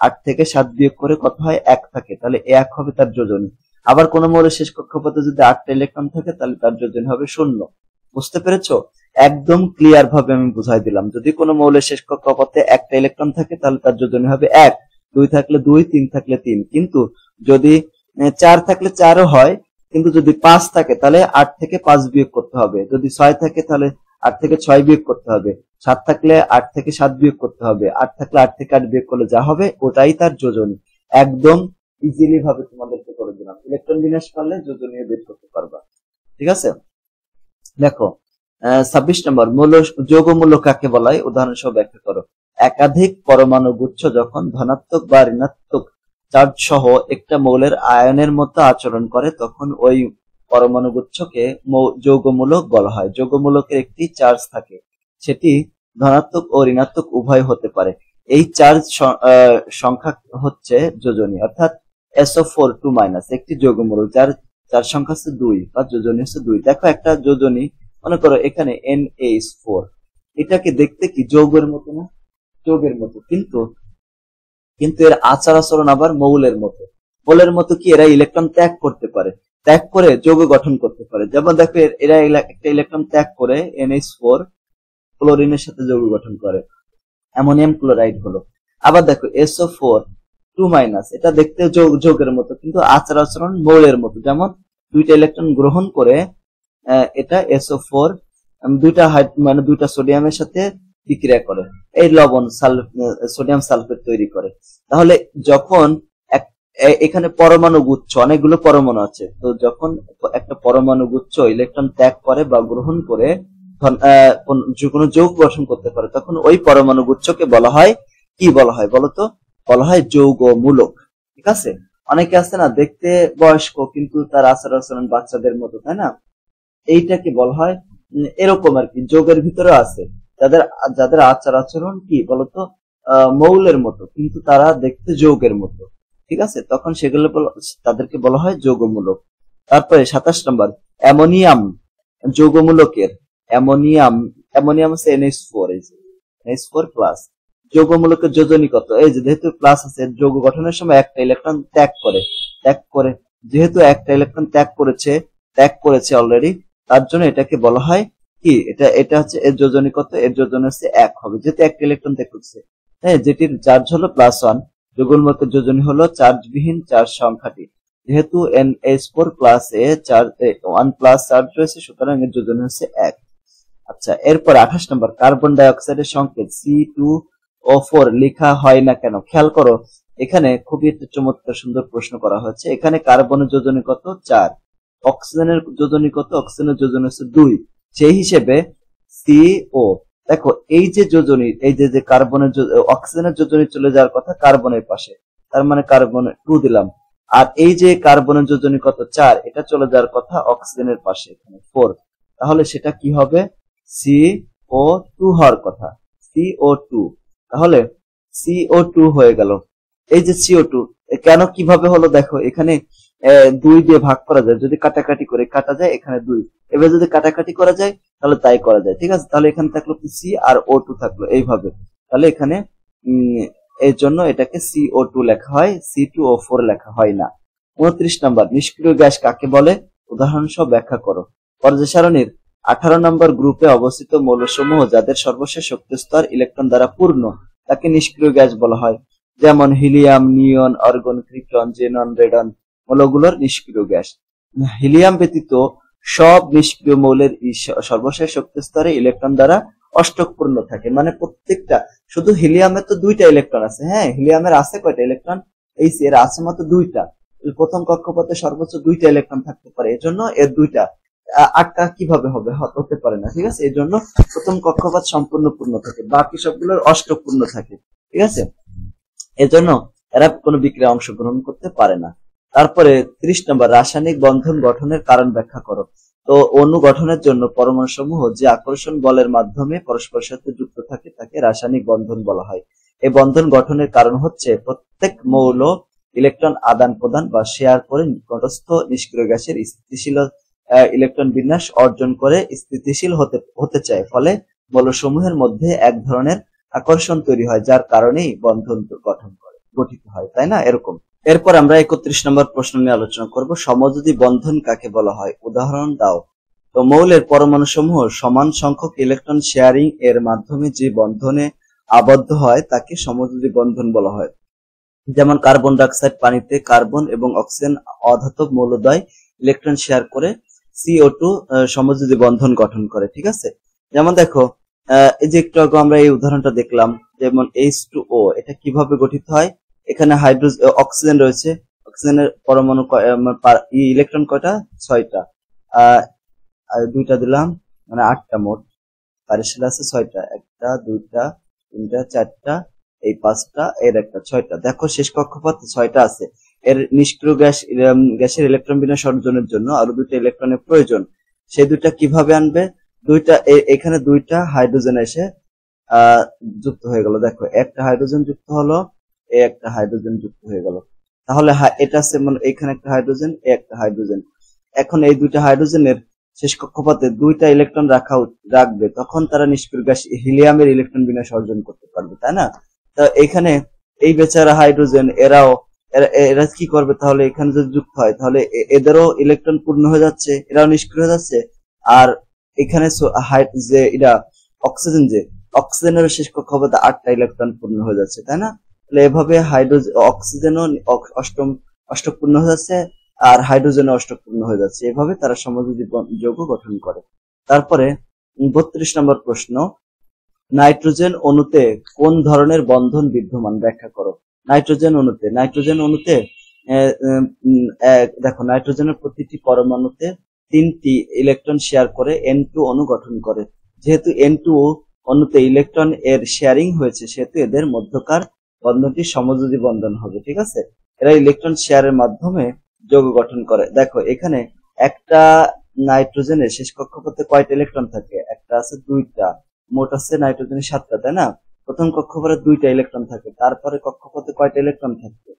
8 থেকে 7 বিয়োগ করে কত হয়? 1 থাকে, তাহলে 1 হবে তার যোজনী। আবার কোন মৌলের শেষ কক্ষপথে যদি 8টা ইলেকট্রন থাকে, তাহলে তার যোজনী হবে 0। বুঝতে পেরেছো? একদম ক্লিয়ার ভাবে আমি বুঝাই দিলাম। যদি কোনো মৌলের শেষ কক্ষপথে 1টা ইলেকট্রন থাকে, তাহলে তার যোজনী হবে 1, 2 থাকলে 2, 3 থাকলে 3। কিন্তু যদি 4 থাকলে 4ও হয়, কিন্তু যদি 5 থাকে তাহলে 8 থেকে 5 বিয়োগ করতে হবে। যদি 6 থাকে তাহলে 8 থেকে 6 বিয়োগ করতে হবে। 7 থাকলে 8 থেকে 7 বিয়োগ করতে হবে। 8 থাকলে 8 থেকে 8 বিয়োগ করলে যা হবে ওটাই তার যোজনী। একদম ইজিলি ভাবে তোমাদেরকে করে দিলাম। ইলেকট্রন বিন্যাস করলে যোজনী বের করতে পারবা। ঠিক আছে? দেখো 26 নম্বর, যৌগ মূল্য কাকে বলা হয়? উদাহরণ সহ ব্যাখ্যা করো। একাধিক পরমাণু গুচ্ছ যখন ধনাত্মক বা ঋণাত্মক চার্জ সহ একটা মৌলের আয়নের মতো আচরণ করে, তখন ওই পরমাণু গুচ্ছকে যৌগমূলক বলা হয়। যৌগমূলকের একটি চার্জ থাকে, সেটি ধনাত্মক ও ঋণাত্মক উভয় হতে পারে। এই চার্জ সংখ্যা হচ্ছে যোজনী, অর্থাৎ SO4 2- একটি যৌগমূলক যার চার্জ সংখ্যা হচ্ছে 2 বা যোজনী হচ্ছে 2। দেখো একটা যোজনী, মনে করো এখানে NH4, এটাকে দেখতে কি যৌগের মতো না? যৌগের মতো, কিন্তু এর আচার আচরণ আবার মৌলের মতো। মৌলের মতো কি এরা ইলেকট্রন ত্যাগ করতে পারে, ত্যাগ করে যৌগ গঠন করতে পারে। যেমন দেখো এরা একটা ইলেকট্রন ত্যাগ করে NH4 ক্লোরিনের সাথে যৌগ গঠন করে, অ্যামোনিয়াম ক্লোরাইড হলো। আবার দেখো SO4 2- এটা দেখতে যৌগের মতো, কিন্তু আচার আচরণ মৌলের মতো। যেমন 2টা ইলেকট্রন গ্রহণ করে এটা SO4 দুইটা সোডিয়ামের সাথে বিক্রিয়া করে, এই লবণ সোডিয়াম সালফেট তৈরি করে। তাহলে যখন এখানে পরমাণু গুচ্ছ, অনেকগুলো পরমাণু আছে, তো যখন একটা পরমাণু গুচ্ছ ইলেকট্রন ত্যাগ করে বা গ্রহণ করে কোনো যৌগ গঠন করতে পারে, তখন ওই পরমাণু গুচ্ছকে বলা হয় কি? বলা হয় বলতো? বলা হয় যৌগমূলক। ঠিক আছে? অনেকে আছে না দেখতে বয়স্ক, কিন্তু তার আচার আচরণ বাচ্চাদের মতো, তাই না? এইটাকে বলা হয় এরকম আর কি। যৌগের ভিতরে আছে যাদের আচার আচরণ কি বলতো? মৌলের মতো, কিন্তু তারা দেখতে যৌগের মতো। ঠিক আছে? তখন সেগুলো তাদেরকে বলা হয় যৌগমূলক। তারপরে 27 নম্বর, অ্যামোনিয়াম যৌগমূলকের অ্যামোনিয়াম হচ্ছে NH4 প্লাস। যৌগমূলকের যোজনী কত? এই যে যেহেতু প্লাস আছে, যৌগ গঠনের সময় একটা ইলেকট্রন ত্যাগ করে, যেহেতু একটা ইলেকট্রন ত্যাগ করেছে অলরেডি, তার জন্য এটাকে বলা হয় কি? এটা হচ্ছে এর যোজনী কত? এর যোজনী হচ্ছে 1 হবে, যেহেতু একটা ইলেকট্রন ত্যাগ করছে। হ্যাঁ, যেটির চার্জ হলো +1। যৌগমূলকের যোজনী হলো চার্জবিহীন চার্জ সংখ্যাটি। যেহেতু NH4 প্লাস এ 1+ চার্জ রয়েছে, সুতরাং এর যোজনী হচ্ছে 1। আচ্ছা, এরপর 28 নম্বর, কার্বন ডাই অক্সাইডের সংকেত C2O4 লেখা হয় না কেন? খেয়াল করো, এখানে খুবই একটা চমৎকার সুন্দর প্রশ্ন করা হয়েছে। এখানে কার্বনের যোজনী কত? 4। অক্সিজেনের যোজনী কত? অক্সিজেনের যোজনী হচ্ছে 2। সেই হিসেবে CO, দেখো এই যে যোজনী, এই যে কার্বনের অক্সিজেনের যোজনী চলে যাওয়ার কথা কার্বনের পাশে, তার মানে কার্বন 2 দিলাম। আর এই যে কার্বনের যোজনী কত? 4, এটা চলে যাওয়ার কথা অক্সিজেনের পাশে, এখানে 4। তাহলে সেটা কি হবে? CO2 হওয়ার কথা, CO2। তাহলে CO2 হয়ে গেল। এই যে CO2 কেন কিভাবে হলো? দেখো এখানে 2 দিয়ে ভাগ করা যায়, যদি কাটাকাটি করে কাটা যায়, এখানে 2। এবার যদি কাটাকাটি করা যায় তাহলে তাই করা যায়। ঠিক আছে? তাহলে এখানে থাকলো C আর O2 থাকলো এইভাবে। তাহলে এখানে এর জন্য এটাকে CO2 লেখা হয়, C2O4 লেখা হয় না। 29 নম্বর, নিষ্ক্রিয় গ্যাস কাকে বলে? উদাহরণ সহ ব্যাখ্যা করো। পর্যায় সারণীর 18 নম্বর গ্রুপে অবস্থিত মৌলসমূহ যাদের সর্বশেষ শক্তি স্তর ইলেকট্রন দ্বারা পূর্ণ, তাকে নিষ্ক্রিয় গ্যাস বলা হয়। যেমন হিলিয়াম, নিয়ন, অর্গন, ক্রিপ্টন, জেনন, রেডন মৌলগুলোর নিষ্ক্রিয় গ্যাস। হিলিয়াম ব্যতীত সব নিষ্ক্রিয় মৌলের সর্বশেষ শক্তি স্তরে ইলেকট্রন দ্বারা অষ্টক পূর্ণ থাকে। মানে প্রত্যেকটা, শুধু হিলিয়ামের তো 2টা ইলেকট্রন আছে। হ্যাঁ, হিলিয়ামের আছে কয়টা ইলেকট্রন? এর আছে মাত্র 2টা। প্রথম কক্ষপথে সর্বোচ্চ 2টা ইলেকট্রন থাকতে পারে, এজন্য এর 2টা। 8টা কিভাবে হবে, হতে পারে না, ঠিক আছে। এই জন্য প্রথম কক্ষপথ সম্পূর্ণ পূর্ণ থাকে, বাকি সবগুলোর অষ্টপূর্ণ থাকে, ঠিক আছে। এজন্য এরা কোনো বিক্রিয়া অংশগ্রহণ করতে পারে না। তারপরে 30 নম্বর, রাসায়নিক বন্ধন গঠনের কারণ ব্যাখ্যা করো। তো অণু গঠনের জন্য পরমাণু সমূহ যে আকর্ষণ বলের মাধ্যমে পরস্পরের সাথে যুক্ত থাকে তাকে রাসায়নিক বন্ধন বলা হয়। এই বন্ধন গঠনের কারণ হচ্ছে প্রত্যেক মৌল ইলেকট্রন আদান প্রদান বা শেয়ার করে নিকটস্থ নিষ্ক্রিয় গ্যাসের স্থিতিশীল ইলেকট্রন বিন্যাস অর্জন করে স্থিতিশীল হতে চায়, ফলে মৌলসমূহের মধ্যে এক ধরনের আকর্ষণ তৈরি হয়, যার কারণেই বন্ধন গঠিত হয়, তাই না, এরকম। এরপর আমরা 31 নম্বর প্রশ্ন নিয়ে আলোচনা করব, সমযোজী বন্ধন কাকে বলা হয়, উদাহরণ দাও। তো মৌলের পরমাণু সমূহ সমান সংখ্যক ইলেকট্রন শেয়ারিং এর মাধ্যমে যে বন্ধনে আবদ্ধ হয় তাকে সমযোজী বন্ধন বলা হয়। যেমন কার্বন ডাইঅক্সাইড পানিতে কার্বন এবং অক্সিজেন অধাতব মৌলদ্বয় ইলেকট্রন শেয়ার করে CO2 সমযোজী বন্ধন গঠন করে, ঠিক আছে। যেমন দেখো, এই যে একটু আগে আমরা এই উদাহরণটা দেখলাম, যেমন H2O, এটা কিভাবে গঠিত হয়, এখানে অক্সিজেন রয়েছে, অক্সিজেনের পরমাণু ইলেকট্রন কয়টা, 6টা, দুইটা দিলাম, মানে 8টা মোট, পারিশেল আছে 6টা, 1টা 2টা 3টা 4টা, এই 5টা, এর একটা 6টা। দেখো শেষ কক্ষপথ 6টা আছে। এর নিষ্ক্রিয় গ্যাসের ইলেকট্রন বিন্যাস অর্জনের জন্য আরো 2টা ইলেকট্রনের প্রয়োজন। সেই 2টা কিভাবে আনবে, এখানে 2টা হাইড্রোজেন এসে যুক্ত হয়ে গেল। দেখো একটা হাইড্রোজেন যুক্ত হলো, একটা হাইড্রোজেন যুক্ত হয়ে গেল। তাহলে এটা আছে, মানে এখানে একটা হাইড্রোজেন, একটা হাইড্রোজেন। এখন এই 2টা হাইড্রোজেনের শেষ কক্ষপথে 2টা ইলেকট্রন রাখবে, তখন তারা নিষ্ক্রিয় গ্যাস হিলিয়ামের ইলেকট্রন বিন্যাস অর্জন করতে পারবে, তাই না। তো এখানে এই বেচারা হাইড্রোজেন এরা কি করবে, তাহলে এখানে যদি যুক্ত হয় তাহলে এদেরও ইলেকট্রন পূর্ণ হয়ে যাচ্ছে, এরাও নিষ্ক্রিয় হয়ে যাচ্ছে। আর এখানে যে এরা অক্সিজেনের শেষ কক্ষপথে 8টা ইলেকট্রন পূর্ণ হয়ে যাচ্ছে, তাই না। তাহলে এভাবে অক্সিজেনও অষ্টক পূর্ণ হয়ে যাচ্ছে, আর হাইড্রোজেন অষ্টপূর্ণ হয়ে যাচ্ছে, এভাবে তারা সমযোজী যৌগ গঠন করে। তারপরে 32 নম্বর প্রশ্ন, নাইট্রোজেন অণুতে কোন ধরনের বন্ধন বিদ্যমান ব্যাখ্যা করো। নাইট্রোজেন অণুতে দেখো নাইট্রোজেনের প্রতিটি পরমাণুতে 3টি ইলেকট্রন শেয়ার করে N2 অণু গঠন করে। যেহেতু N2 অণুতে ইলেকট্রন এর শেয়ারিং হয়েছে, সেহেতু এদের মধ্যকার বন্ধনটি সমযোজী বন্ধন হবে, ঠিক আছে। এরা ইলেকট্রন শেয়ারের মাধ্যমে যৌগ গঠন করে। দেখো এখানে একটা নাইট্রোজেনের শেষ কক্ষপথে কয়টা ইলেকট্রন থাকে, একটা আছে 2টা, মোট আছে নাইট্রোজেনের 7টা, তাই না। প্রথম কক্ষপথে 2টা ইলেকট্রন থাকে, তারপরে কক্ষপথে কয়টা ইলেকট্রন থাকবে,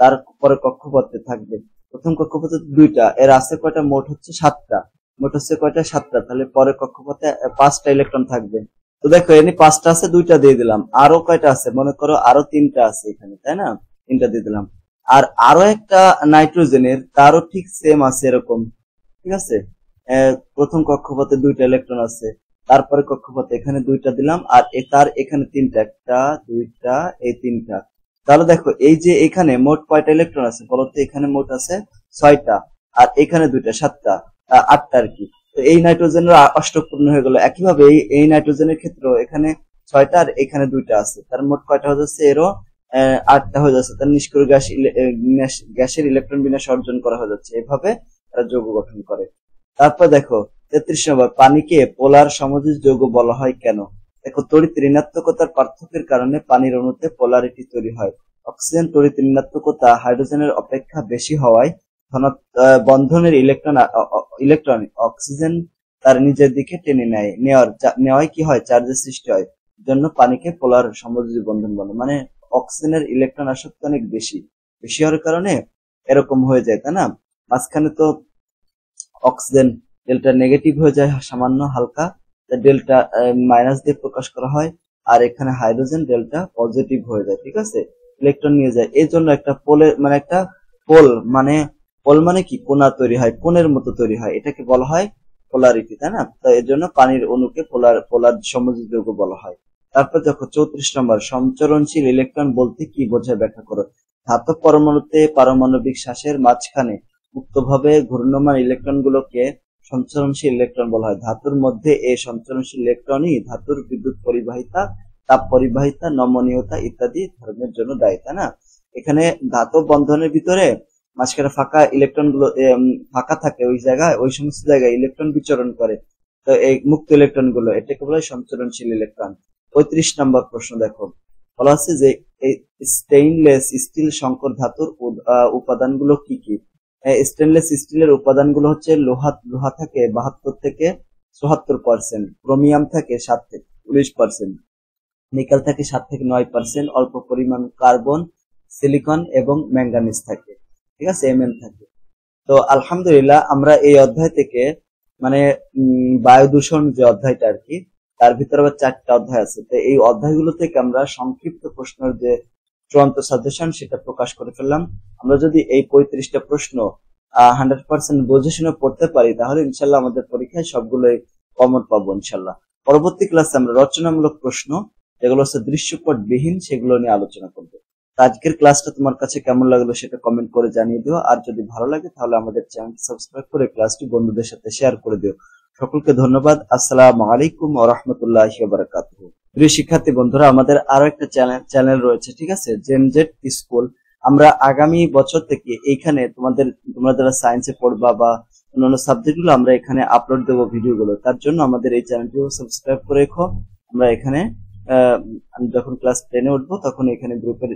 তারপরে কক্ষপথে থাকবে, প্রথম কক্ষপথে 2টা, এর আছে কয়টা, মোট হচ্ছে 7টা, মোট হচ্ছে কয়টা, 7টা, তাহলে পরে কক্ষপথে 5টা ইলেকট্রন থাকবে। তো দেখো এনে 5টা আছে, 2টা দিয়ে দিলাম, আরো কয়টা আছে, মনে করো আরো 3টা আছে এখানে, তাই না, 3টা দিয়ে দিলাম। আর আরো একটা নাইট্রোজেনের, তারও ঠিক সেম আছে এরকম, ঠিক আছে। প্রথম কক্ষপথে 2টা ইলেকট্রন আছে, তারপরে কক্ষপথে এখানে 2টা দিলাম, আর তার এখানে 3টা, 1টা 2টা, এই 3টা। তাহলে দেখো এই যে এখানে মোট কয়টা ইলেকট্রন আছে বলতো, এখানে মোট আছে 6টা, আর এখানে 2টা, 7টা, 8টা আর কি। তো এই নাইট্রোজেনের অষ্টপূর্ণ হয়ে গেল। একইভাবে এই নাইট্রোজেনের ক্ষেত্রে এখানে 6টা আর এখানে 2টা আছে, তার মোট কয়টা হয়ে যাচ্ছে, এরও 8টা হয়ে যাচ্ছে, তার নিষ্ক্রিয় গ্যাসের ইলেকট্রন বিন্যাস অর্জন করা হয়ে যাচ্ছে। এভাবে তারা যৌগ গঠন করে। তারপর দেখো 33 নম্বর, পানিকে পোলার সমযোজী যৌগ বলা হয় কেন। দেখো তড়িৎ ঋণাত্মকতার পার্থক্যের কারণে পানির অণুতে পোলারিটি তৈরি হয়। অক্সিজেন তড়িৎ ঋণাত্মকতা হাইড্রোজেনের অপেক্ষা বেশি হওয়ায় বন্ধনের ইলেকট্রন অক্সিজেন তার নিজের দিকে টেনে নেওয়ায় কি হয়, চার্জের সৃষ্টি হয়। জন্য পানিকে পোলার সমযোজী বন্ধন বলে, মানে অক্সিজেনের ইলেকট্রন আসক্তি অনেক বেশি হওয়ার কারণে এরকম হয়ে যায়, তাই না। মাঝখানে তো অক্সিজেন ডেল্টা নেগেটিভ হয়ে যায় সামান্য হালকা, ডেল্টা মাইনাস দিয়ে প্রকাশ করা হয়, আর এখানে হাইড্রোজেন ডেল্টা পজিটিভ হয়ে যায়, ঠিক আছে, ইলেকট্রন নিয়ে যায়। এই জন্য একটা পোল মানে কি, কোনা তৈরি হয়, কোণের মতো তৈরি হয়, এটাকে বলা হয় পোলারিটি, তাই না। তো এর জন্য পানির অণুকে পোলার সমযোজী যৌগ বলা হয়। তারপর দেখো 34 নম্বর, সঞ্চরণশীল ইলেকট্রন বলতে কি বোঝায় ব্যাখ্যা করো। ধাতব পরমাণুতে পারমাণবিক শ্বাসের মাঝখানে মুক্তভাবে ঘূর্ণমান ইলেকট্রন গুলোকে সঞ্চরণশীল ইলেকট্রন বলা হয়। ধাতুর মধ্যে এই সঞ্চরণশীল ইলেকট্রনই ধাতুর বিদ্যুৎ পরিবাহিতা, তাপ পরিবাহিতা, নমনীয়তা ইত্যাদি ধর্মের জন্য দায়ী, তাই না। এখানে ধাতব বন্ধনের ভিতরে মাঝখানে ফাঁকা ইলেকট্রন গুলো ফাঁকা থাকে, ওই জায়গায় ওই সমস্ত জায়গায় ইলেকট্রন বিচরণ করে। তো এই মুক্ত ইলেকট্রন গুলো এটাকে বলে সঞ্চরণশীল ইলেকট্রন। 35 নম্বর প্রশ্ন দেখো, বলা আছে যে এই স্টেইনলেস স্টিল সংকর ধাতুর উপাদানগুলো কি কি। স্টেনলেস স্টিলের উপাদানগুলো হচ্ছে লোহা থাকে 72 থেকে 74%, ক্রোমিয়াম থাকে 7 থেকে 19%, নিকেল থাকে 7 থেকে 9%, অল্প পরিমাণ কার্বন, সিলিকন এবং ম্যাঙ্গানিজ থাকে, ঠিক আছে, Mn থাকে। তো আলহামদুলিল্লাহ আমরা এই অধ্যায় থেকে মানে বায়ু দূষণ যে অধ্যায়টা আর কি, তার ভিতরে আবার 4টা অধ্যায় আছে। তো এই অধ্যায়গুলো থেকে আমরা সংক্ষিপ্ত প্রশ্নের যে চূড়ান্ত সাজেশন সেটা প্রকাশ করে ফেললাম। আমরা যদি এই 35টা প্রশ্ন 100% বুঝে শুনে পড়তে পারি, তাহলে ইনশাল্লাহ আমাদের পরীক্ষায় সবগুলোই কমন পাবো ইনশাল্লাহ। পরবর্তী ক্লাসে আমরা রচনামূলক প্রশ্ন যেগুলো হচ্ছে দৃশ্যপটবিহীন সেগুলো নিয়ে আলোচনা করবো। আজকের ক্লাসটা তোমার কাছে কেমন লাগলো সেটা কমেন্ট করে জানিয়ে দিও। আর যদি ভালো লাগে তাহলে আমাদের চ্যানেল সাবস্ক্রাইব করে ক্লাসটি বন্ধুদের সাথে শেয়ার করে দিও। সকলকে ধন্যবাদ। আসসালামু আলাইকুম ওয়া রাহমাতুল্লাহি ওয়া বারাকাতুহু। প্রিয় শিক্ষার্থী বন্ধুরা, আমাদের আরো একটা চ্যানেল রয়েছে, ঠিক আছে, জেনজেট স্কুল। আমরা আগামী বছর থেকে এইখানে তোমরা যারা সায়েন্সে পড়বা বা অন্যান্য সাবজেক্ট গুলো আমরা এখানে আপলোড দেবো ভিডিওগুলো। তার জন্য আমাদের এই চ্যানেলটিও সাবস্ক্রাইব করে রেখো। আমরা এখানে আমি যখন ক্লাস 10-এ উঠবো তখন এখানে গ্রুপের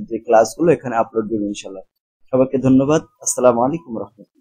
যে ক্লাসগুলো এখানে আপলোড দেবো ইনশাল্লাহ। সবাইকে ধন্যবাদ। আসসালামু আলাইকুম ওয়া রাহমাতুল্লাহ।